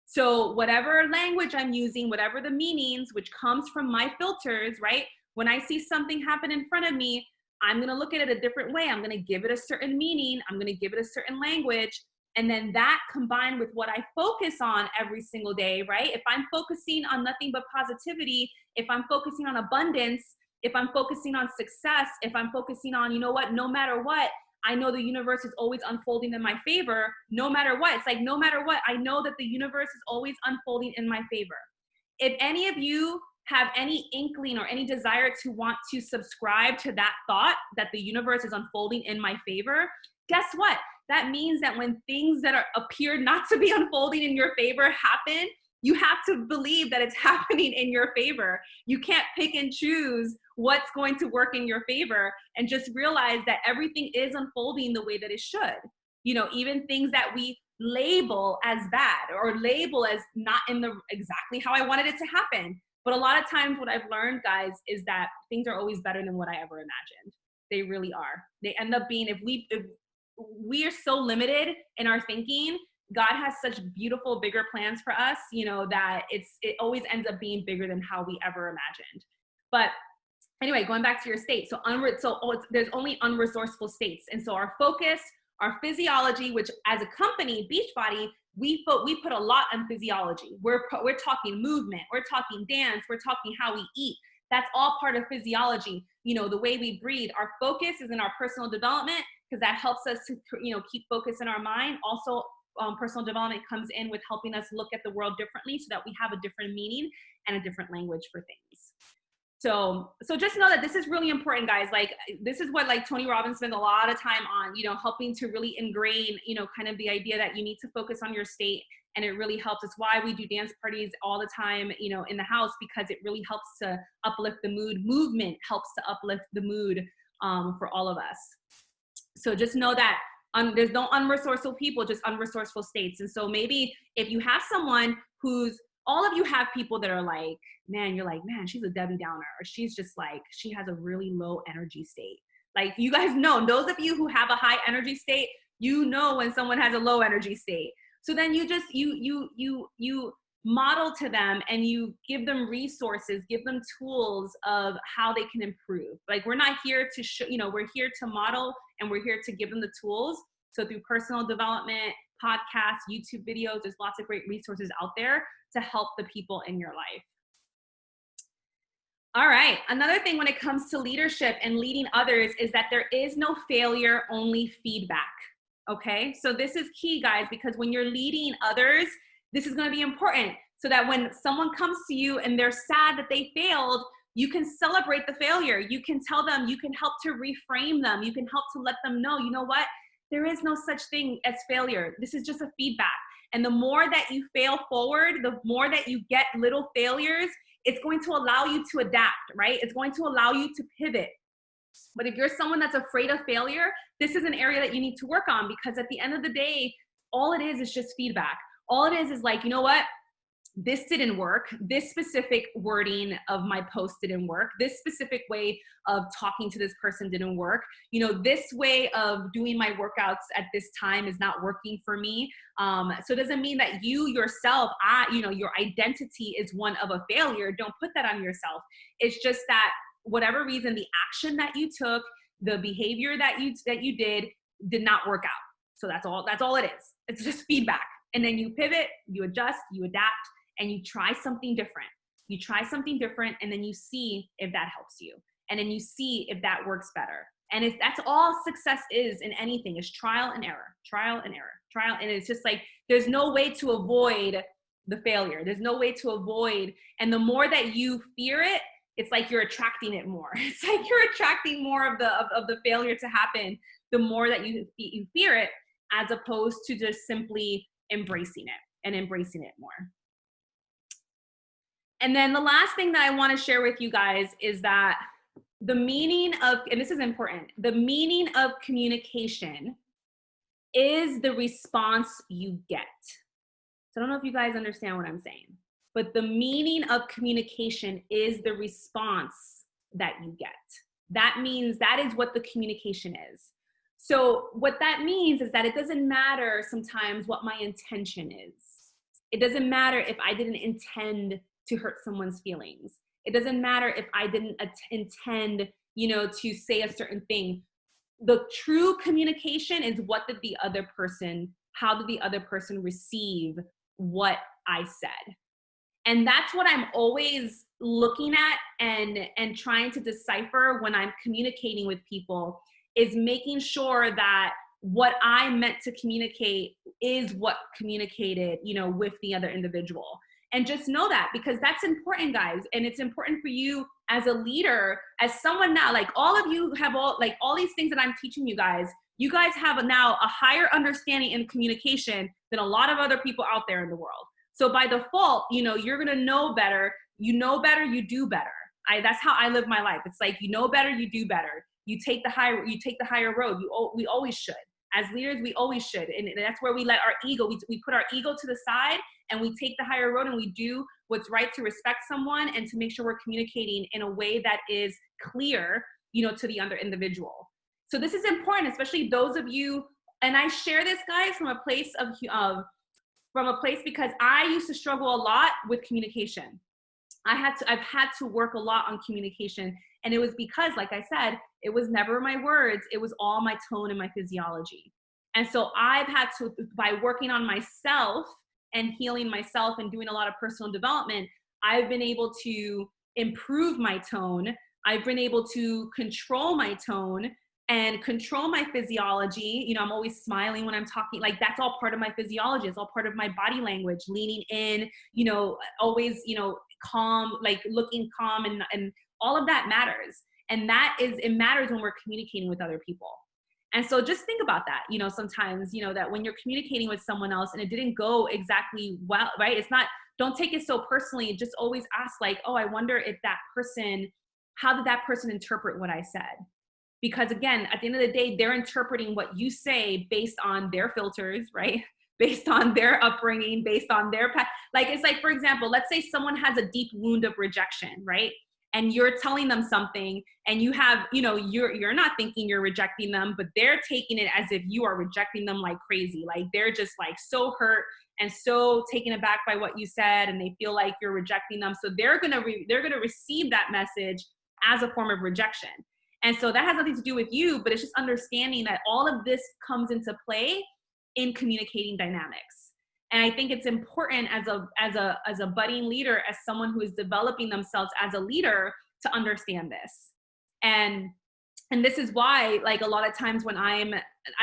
So whatever language I'm using, whatever the meanings, which comes from my filters, right? When I see something happen in front of me, I'm going to look at it a different way. I'm going to give it a certain meaning. I'm going to give it a certain language. And then that combined with what I focus on every single day, right? If I'm focusing on nothing but positivity, if I'm focusing on abundance, if I'm focusing on success, if I'm focusing on, no matter what, I know the universe is always unfolding in my favor, no matter what. It's like, no matter what, I know that the universe is always unfolding in my favor. If any of you have any inkling or any desire to want to subscribe to that thought that the universe is unfolding in my favor, guess what? That means that when things that appear not to be unfolding in your favor happen, you have to believe that it's happening in your favor. You can't pick and choose what's going to work in your favor, and just realize that everything is unfolding the way that it should. Even things that we label as bad or label as not in the exactly how I wanted it to happen. But a lot of times what I've learned, guys, is that things are always better than what I ever imagined. They really are. They end up being, if we are so limited in our thinking, God has such beautiful, bigger plans for us, that it always ends up being bigger than how we ever imagined. But anyway, going back to your state. There's only unresourceful states. And so our focus, our physiology, which as a company, Beachbody, we put a lot on physiology. We're talking movement, we're talking dance, we're talking how we eat. That's all part of physiology. The way we breathe. Our focus is in our personal development, because that helps us to, keep focus in our mind. Also, personal development comes in with helping us look at the world differently, so that we have a different meaning and a different language for things. So just know that this is really important, guys. Like, this is what Tony Robbins spends a lot of time on, helping to really ingrain, kind of the idea that you need to focus on your state. And it really helps. It's why we do dance parties all the time, in the house, because it really helps to uplift the mood. Movement helps to uplift the mood for all of us. So just know that there's no unresourceful people, just unresourceful states. And so maybe if you have someone all of you have people that are like, man, you're like, man, she's a Debbie Downer, or she's just like, she has a really low energy state. Like, you guys know, those of you who have a high energy state, when someone has a low energy state. So then you just, you model to them, and you give them resources, give them tools of how they can improve. Like, we're not here to we're here to model, and we're here to give them the tools. So through personal development, podcasts, YouTube videos, there's lots of great resources out there to help the people in your life. All right, another thing when it comes to leadership and leading others is that there is no failure, only feedback. Okay, so this is key, guys, because when you're leading others, this is going to be important so that when someone comes to you and they're sad that they failed, you can celebrate the failure. You can tell them, you can help to reframe them. You can help to let them know, you know what? There is no such thing as failure. This is just a feedback. And the more that you fail forward, the more that you get little failures, it's going to allow you to adapt, right? It's going to allow you to pivot. But if you're someone that's afraid of failure, this is an area that you need to work on, because at the end of the day, all it is just feedback. All it is like, you know what? This didn't work. This specific wording of my post didn't work. This specific way of talking to this person didn't work. You know, this way of doing my workouts at this time is not working for me. So it doesn't mean that you yourself, your identity is one of a failure. Don't put that on yourself. It's just that whatever reason, the action that you took, the behavior that you did not work out. So that's all it is. It's just feedback. And then you pivot, you adjust, you adapt, and you try something different. You try something different, and then you see if that helps you. And then you see if that works better. And that's all success is in anything, is trial and error, trial and error, trial. And it's just like, there's no way to avoid the failure. There's no way to avoid. And the more that you fear it, it's like you're attracting it more. It's like you're attracting more of the failure to happen, the more that you fear it, as opposed to just simply embracing it and embracing it more. And then the last thing that I want to share with you guys is that the meaning of, and this is important, the meaning of communication is the response you get. So I don't know if you guys understand what I'm saying, but the meaning of communication is the response that you get. That means that is what the communication is. So what that means is that it doesn't matter sometimes what my intention is. It doesn't matter if I didn't intend to hurt someone's feelings. It doesn't matter if I didn't intend, to say a certain thing. The true communication is how did the other person receive what I said? And that's what I'm always looking at and trying to decipher when I'm communicating with people, is making sure that what I meant to communicate is what communicated, with the other individual. And just know that, because that's important, guys. And it's important for you as a leader, as someone now, like all of you have all these things that I'm teaching you guys have now a higher understanding in communication than a lot of other people out there in the world. So by default, you're going to know better. You know better, you do better. That's how I live my life. It's like, you know better, you do better. You take the higher road. We always should. As leaders, we always should. And that's where we let our ego, we put our ego to the side, and we take the higher road, and we do what's right to respect someone and to make sure we're communicating in a way that is clear, to the other individual. So this is important, especially those of you, and I share this, guys, from a place because I used to struggle a lot with communication. I've had to work a lot on communication. And it was because, like I said, it was never my words. It was all my tone and my physiology. And so I've had to, by working on myself and healing myself and doing a lot of personal development, I've been able to improve my tone. I've been able to control my tone and control my physiology. I'm always smiling when I'm talking. Like, that's all part of my physiology. It's all part of my body language, leaning in, always, calm, like looking calm, and all of that matters. And it matters when we're communicating with other people. And so just think about that, sometimes, that when you're communicating with someone else and it didn't go exactly well, right? Don't take it so personally. Just always ask, like, oh, I wonder if how did that person interpret what I said? Because again, at the end of the day, they're interpreting what you say based on their filters, right? Based on their upbringing, based on their past. Like, it's like, for example, let's say someone has a deep wound of rejection, right? And you're telling them something, and you have, you're not thinking you're rejecting them, but they're taking it as if you are rejecting them like crazy. Like, they're just like so hurt and so taken aback by what you said, and they feel like you're rejecting them. So they're gonna receive that message as a form of rejection. And so that has nothing to do with you, but it's just understanding that all of this comes into play in communicating dynamics. And I think it's important as a budding leader, as someone who is developing themselves as a leader, to understand this. And this is why, like, a lot of times when I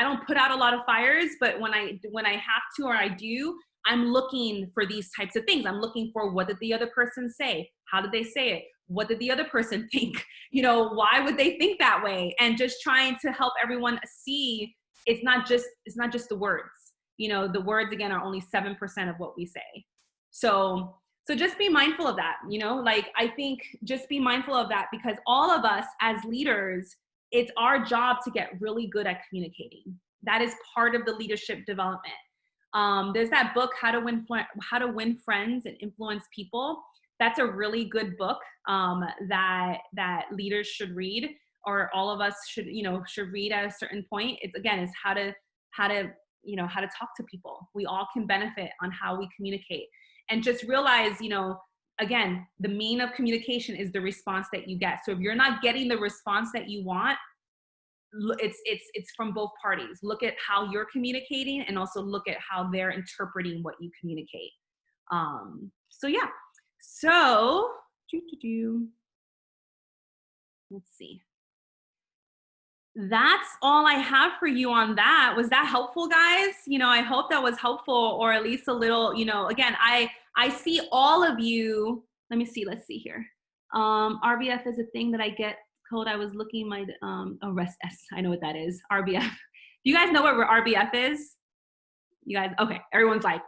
don't put out a lot of fires, but when I have to, or I do, I'm looking for these types of things. I'm looking for, what did the other person say? How did they say it? What did the other person think? You know, why would they think that way? And just trying to help everyone see it's not just the words. You know, the words, again, are only 7% of what we say. So just be mindful of that, you know, like, I think just be mindful of that, because all of us as leaders, it's our job to get really good at communicating. That is part of the leadership development. There's that book, How to Win Friends and Influence People. That's a really good book that leaders should read, or all of us should read at a certain point. It's how to talk to people. We all can benefit on how we communicate, and just realize, again, the mean of communication is the response that you get. So if you're not getting the response that you want, it's from both parties. Look at how you're communicating, and also look at how they're interpreting what you communicate. Let's see. That's all I have for you on that. Was that helpful, guys? I hope that was helpful, or at least a little, again, I see all of you. Let's see here. RBF is a thing that I get told. I was looking rest S. I know what that is. RBF. Do you guys know what RBF is? You guys, okay. Everyone's like,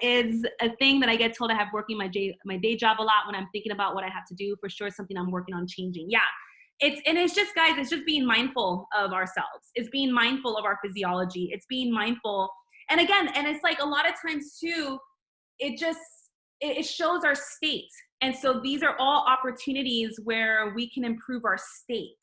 is a thing that I get told I have working my day job a lot when I'm thinking about what I have to do. For sure, something I'm working on changing. Yeah. It's just, guys, it's just being mindful of ourselves. It's being mindful of our physiology. It's being mindful. And again, and it's like, a lot of times too, it shows our state. And so these are all opportunities where we can improve our state.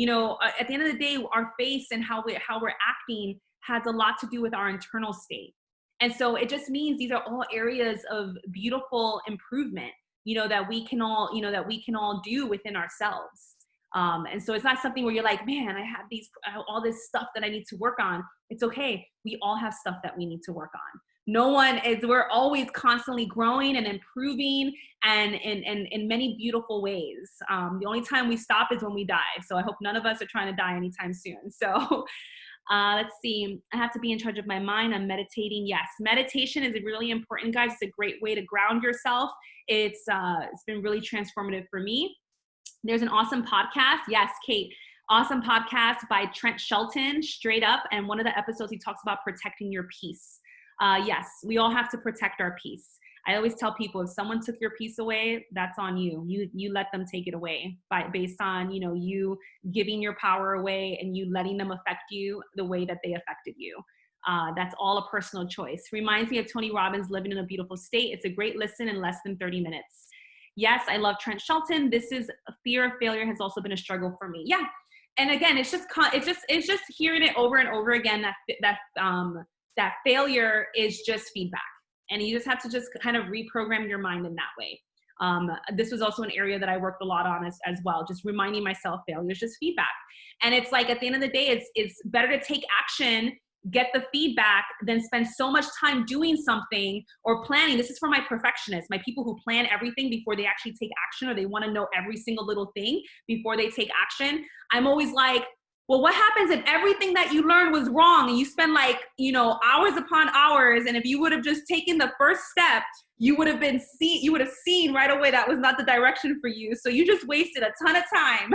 At the end of the day, our face and how we're acting has a lot to do with our internal state. And so it just means these are all areas of beautiful improvement, that we can all do within ourselves. And so it's not something where you're like, man, I have all this stuff that I need to work on. It's okay. We all have stuff that we need to work on. We're always constantly growing and improving, and in many beautiful ways. The only time we stop is when we die. So I hope none of us are trying to die anytime soon. So let's see. I have to be in charge of my mind. I'm meditating. Yes, meditation is really important, guys. It's a great way to ground yourself. It's been really transformative for me. There's an awesome podcast. Yes, Kate. Awesome podcast by Trent Shelton, Straight Up. And one of the episodes, he talks about protecting your peace. Yes, we all have to protect our peace. I always tell people, if someone took your peace away, that's on you. You let them take it away based on, you giving your power away and you letting them affect you the way that they affected you. That's all a personal choice. Reminds me of Tony Robbins, Living in a Beautiful State. It's a great listen in less than 30 minutes. Yes, I love Trent Shelton. Fear of failure has also been a struggle for me. Yeah. And again, it's just hearing it over and over again, that failure is just feedback. And you just have to just kind of reprogram your mind in that way. This was also an area that I worked a lot on as well, just reminding myself failure is just feedback. And it's like, at the end of the day, it's better to take action, get the feedback, than spend so much time doing something or planning. This is for my perfectionists, my people who plan everything before they actually take action, or they want to know every single little thing before they take action. I'm always like, well, what happens if everything that you learned was wrong and you spend hours upon hours, and if you would have just taken the first step, you would have seen right away that was not the direction for you. So you just wasted a ton of time.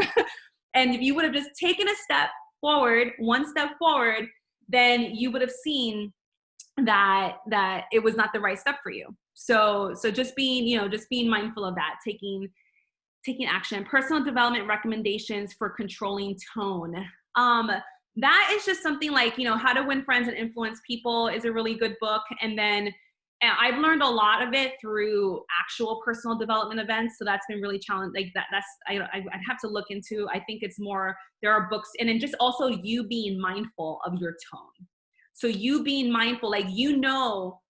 And if you would have just taken one step forward, then you would have seen that it was not the right step for you. So just being mindful of that, taking action. Personal development recommendations for controlling tone. That is just something like, How to Win Friends and Influence People is a really good book. And then I've learned a lot of it through actual personal development events. So that's been really challenging. Like I'd have to look into. I think it's more, there are books, and then just also you being mindful of your tone. So you being mindful,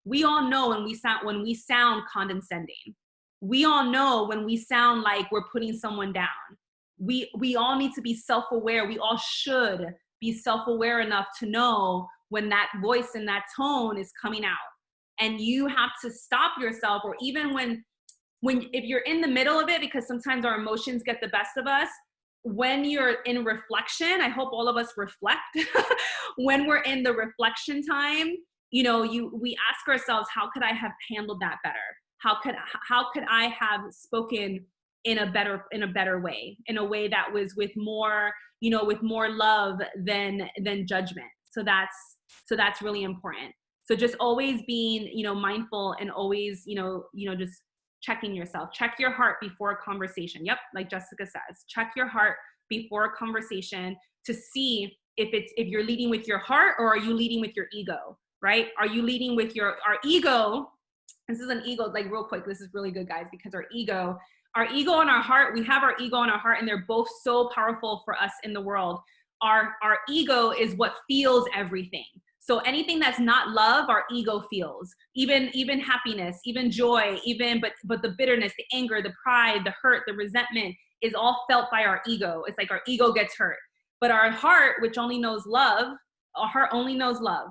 we all know when we sound condescending. we all know when we sound like we're putting someone down. We all need to be self-aware. We all should be self-aware enough to know when that voice and that tone is coming out. And you have to stop yourself, or even when if you're in the middle of it, because sometimes our emotions get the best of us, when you're in reflection, I hope all of us reflect. When we're in the reflection time, you know, we ask ourselves, how could I have handled that better? How could I have spoken in a better way, in a way that was with more, you know, with more love than judgment. So that's really important. So just always being, you know, mindful, and always, just checking yourself. Check your heart before a conversation. Yep, like Jessica says, check your heart before a conversation to see if you're leading with your heart, or are you leading with your ego, right? Are you leading with our ego? This is an ego, like real quick, this is really good, guys, because our ego and our heart, we have our ego and our heart, and they're both so powerful for us in the world. Our ego is what feels everything. So anything that's not love, our ego feels. Even happiness, even joy, but the bitterness, the anger, the pride, the hurt, the resentment is all felt by our ego. It's like our ego gets hurt. But our heart, which only knows love, our heart only knows love.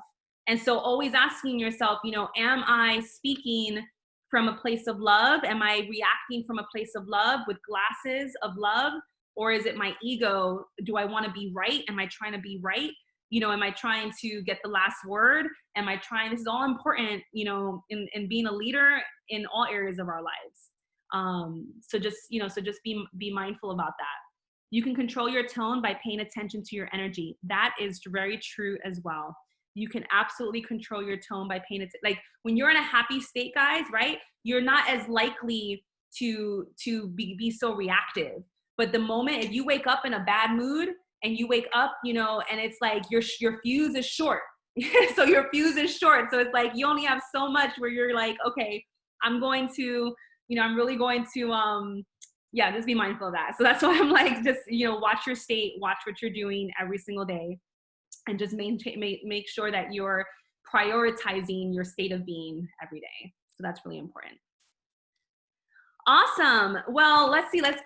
And so always asking yourself, you know, am I speaking from a place of love? Am I reacting from a place of love with glasses of love? Or is it my ego? Do I want to be right? Am I trying to be right? You know, am I trying to get the last word? This is all important, you know, in being a leader in all areas of our lives. So just be mindful about that. You can control your tone by paying attention to your energy. That is very true as well. You can absolutely control your tone by paying attention. Like when you're in a happy state, guys, right? You're not as likely to be so reactive. But the moment, if you wake up in a bad mood, and you wake up, you know, and it's like your fuse is short. So your fuse is short. So it's like you only have so much where you're like, okay, I'm really going to just be mindful of that. So that's why I'm like, just, you know, watch your state, watch what you're doing every single day, and just make sure that you're prioritizing your state of being every day. So that's really important. Awesome. Well, let's see. Let's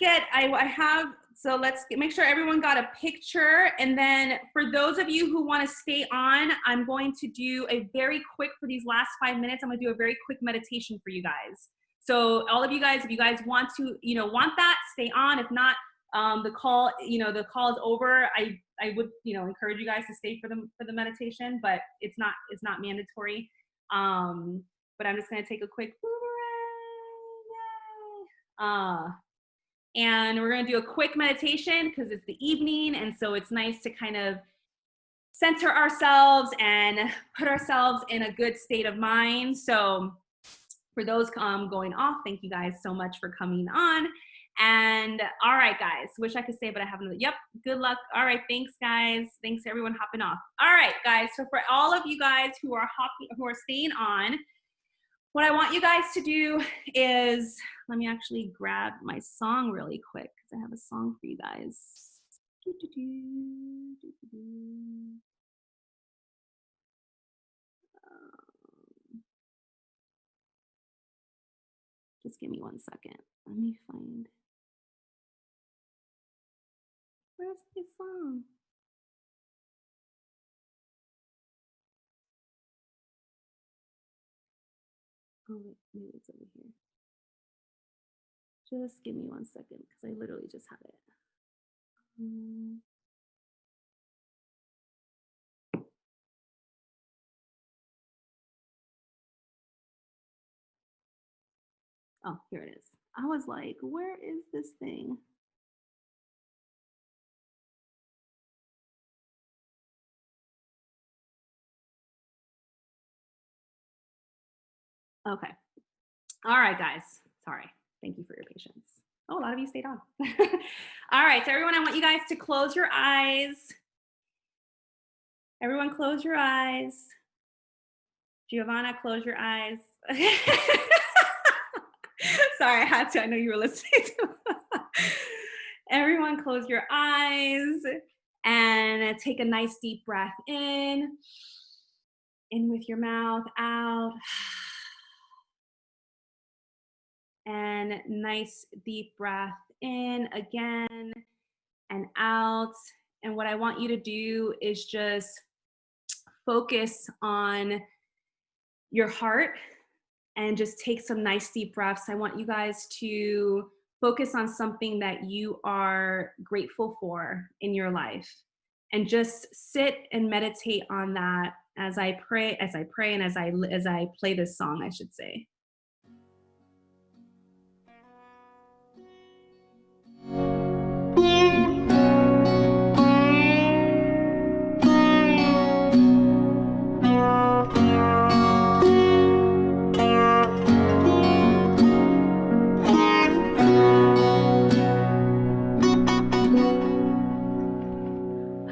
make sure everyone got a picture. And then for those of you who want to stay on, I'm going to do for these last 5 minutes, I'm going to do a very quick meditation for you guys. So all of you guys, if you guys want to, you know, want that, stay on. If not, the call is over. I would, you know, encourage you guys to stay for the meditation, but it's not mandatory. But I'm just going to take a quick and we're going to do a quick meditation because it's the evening, and so it's nice to kind of center ourselves and put ourselves in a good state of mind. So for those going off, thank you guys so much for coming on. And all right, guys, wish I could say, but I haven't. Yep, good luck. All right, thanks, guys. Thanks to everyone hopping off. All right, guys, so for all of you guys who are staying on, what I want you guys to do is, let me actually grab my song really quick because I have a song for you guys. Just give me 1 second. Let me find. Where's the song? Oh, wait, maybe it's over here. Just give me 1 second because I literally just had it. Oh, here it is. I was like, where is this thing? Okay. All right, guys. Sorry. Thank you for your patience. Oh, a lot of you stayed on. All right. So everyone, I want you guys to close your eyes. Everyone close your eyes. Giovanna, close your eyes. Sorry, I had to. I know you were listening to Everyone close your eyes and take a nice deep breath in with your mouth, out. And then nice deep breath in again and out. And what I want you to do is just focus on your heart and just take some nice deep breaths. I want you guys to focus on something that you are grateful for in your life and just sit and meditate on that as I pray and as I play this song, I should say.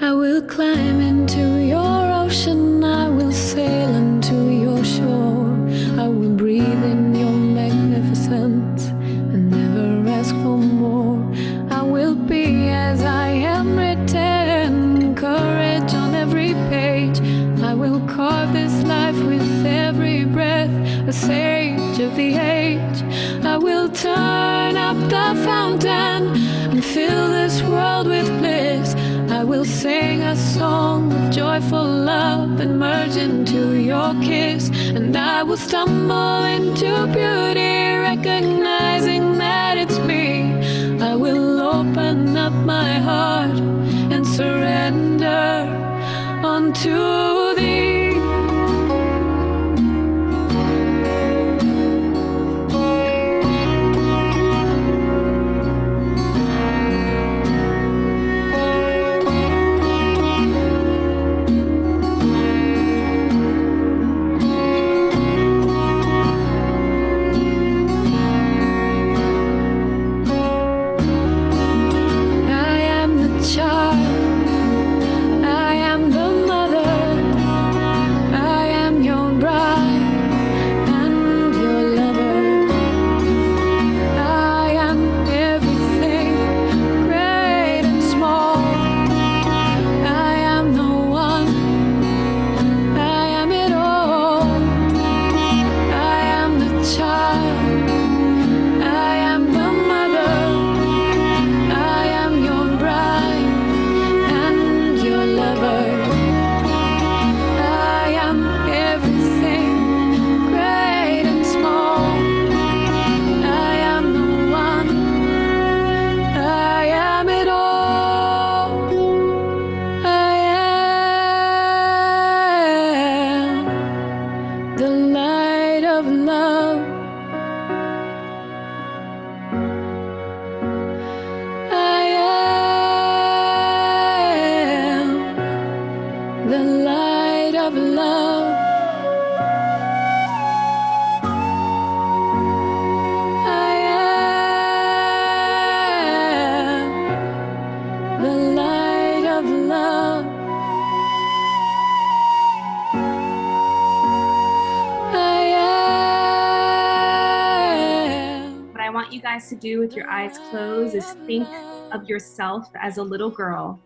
I will climb into your ocean, I will sail into your shore, I will breathe in your magnificence and never ask for more. I will be as I am written, courage on every page. I will carve this life with every breath, a sage of the age. I will turn up the fountain and fill this world with bliss. I will sing a song of joyful love and merge into your kiss. And I will stumble into beauty, recognizing that it's me. I will open up my heart and surrender unto thee. You guys to do with your eyes closed is think of yourself as a little girl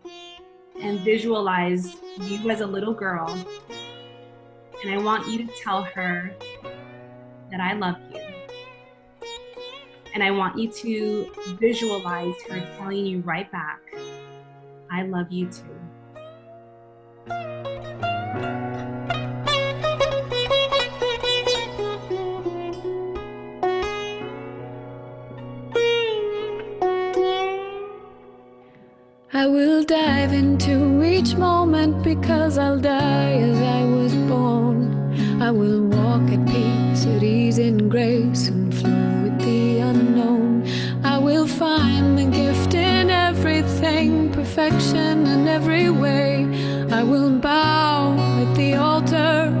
and visualize you as a little girl. And I want you to tell her that I love you. And I want you to visualize her telling you right back, I love you too. I will dive into each moment because I'll die as I was born. I will walk at peace, at ease and grace, and flow with the unknown. I will find the gift in everything, perfection in every way. I will bow at the altar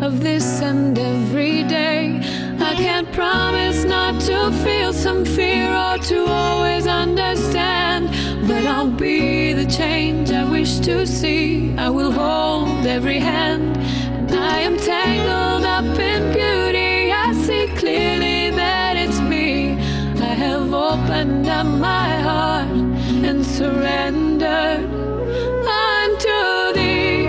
of this and every day. I can't promise not to feel some fear or to always understand, but I'll be the change I wish to see. I will hold every hand, and I am tangled up in beauty. I see clearly that it's me. I have opened up my heart and surrendered unto thee.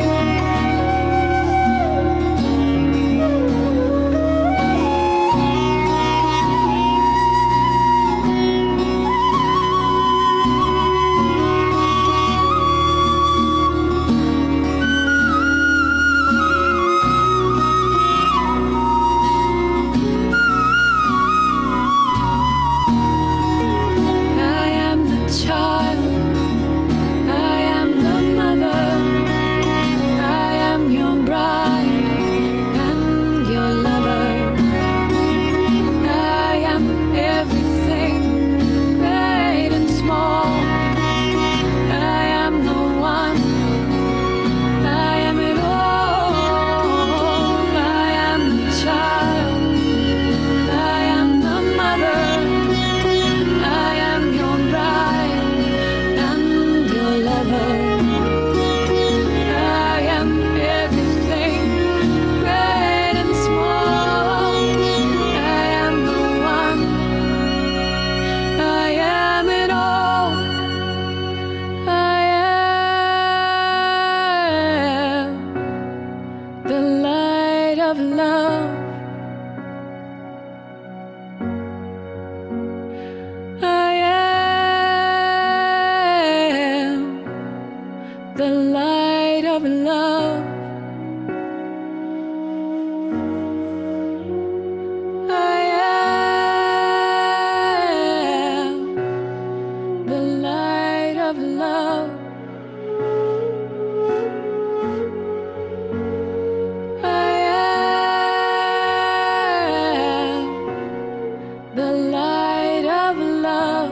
the light of love.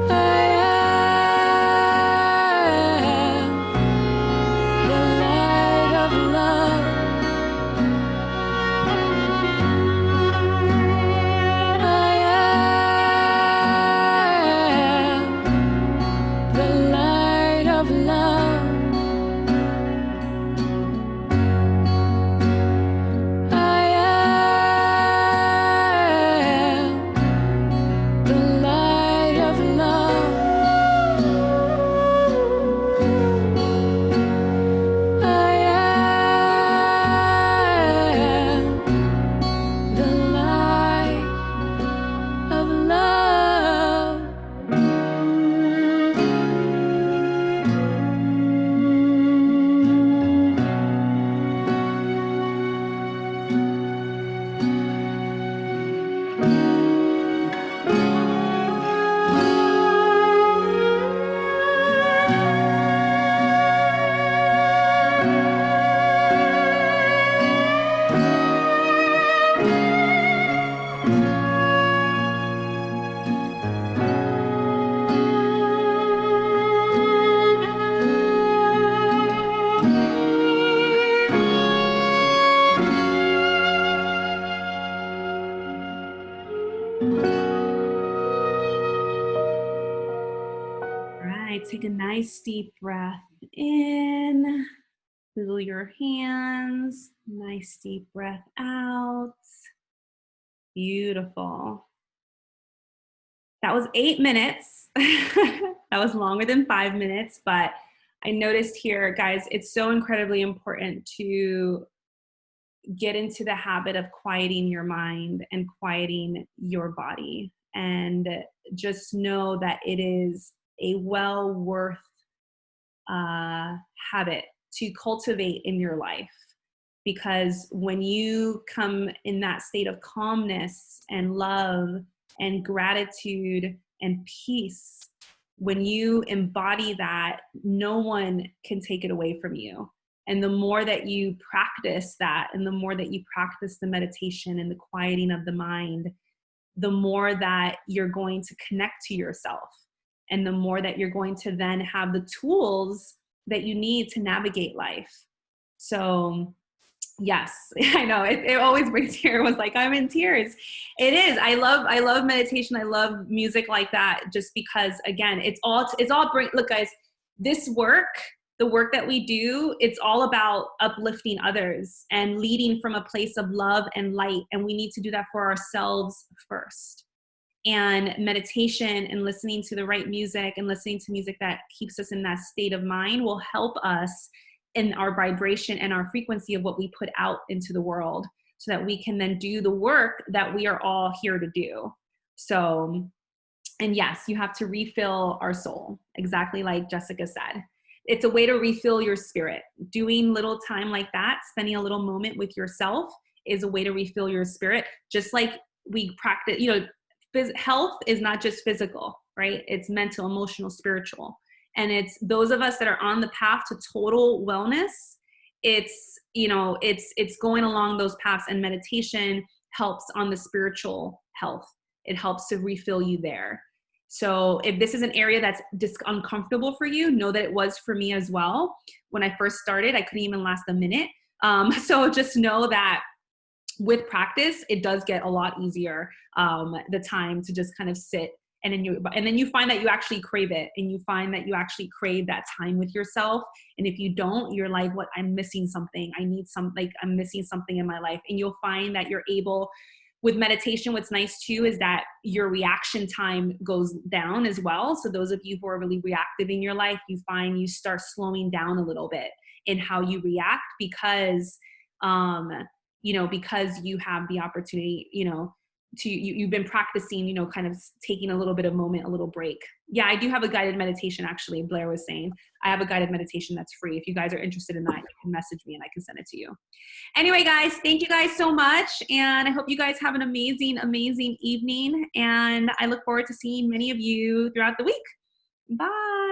I am the light of love. I am the light of love. I am the light of love. I am the light of love. All right, take a nice deep breath in. Wiggle your hands. Nice deep breath out. Beautiful. That was 8 minutes. That was longer than 5 minutes, but I noticed here, guys, it's so incredibly important to get into the habit of quieting your mind and quieting your body. And just know that it is a well worth habit to cultivate in your life. Because when you come in that state of calmness and love and gratitude and peace, when you embody that, no one can take it away from you. And the more that you practice that, and the more that you practice the meditation and the quieting of the mind, the more that you're going to connect to yourself. And the more that you're going to then have the tools that you need to navigate life. So yes, I know it always brings tears. It was like, I'm in tears. It is. I love meditation. I love music like that, just because, again, look, guys, this work, the work that we do, it's all about uplifting others and leading from a place of love and light. And we need to do that for ourselves first. And meditation and listening to the right music and listening to music that keeps us in that state of mind will help us in our vibration and our frequency of what we put out into the world, so that we can then do the work that we are all here to do. So, and yes, you have to refill our soul, exactly like Jessica said. It's a way to refill your spirit. Doing little time like that, spending a little moment with yourself, is a way to refill your spirit. Just like we practice, health is not just physical, right? It's mental, emotional, spiritual. And it's those of us that are on the path to total wellness. It's going along those paths, and meditation helps on the spiritual health. It helps to refill you there. So if this is an area that's just uncomfortable for you, know that it was for me as well. When I first started, I couldn't even last a minute. So just know that with practice, it does get a lot easier, the time to just kind of sit. And then you find that you actually crave it, and you find that you actually crave that time with yourself. And if you don't, you're like, what? I'm missing something. I'm missing something in my life. And you'll find that you're able, with meditation, what's nice too is that your reaction time goes down as well. So those of you who are really reactive in your life, you find you start slowing down a little bit in how you react, because because you have the opportunity, you've been practicing, kind of taking a little bit of moment, a little break. Yeah, I do have a guided meditation, actually. Blair was saying, I have a guided meditation that's free. If you guys are interested in that, you can message me and I can send it to you. Anyway, guys, thank you guys so much. And I hope you guys have an amazing, amazing evening. And I look forward to seeing many of you throughout the week. Bye.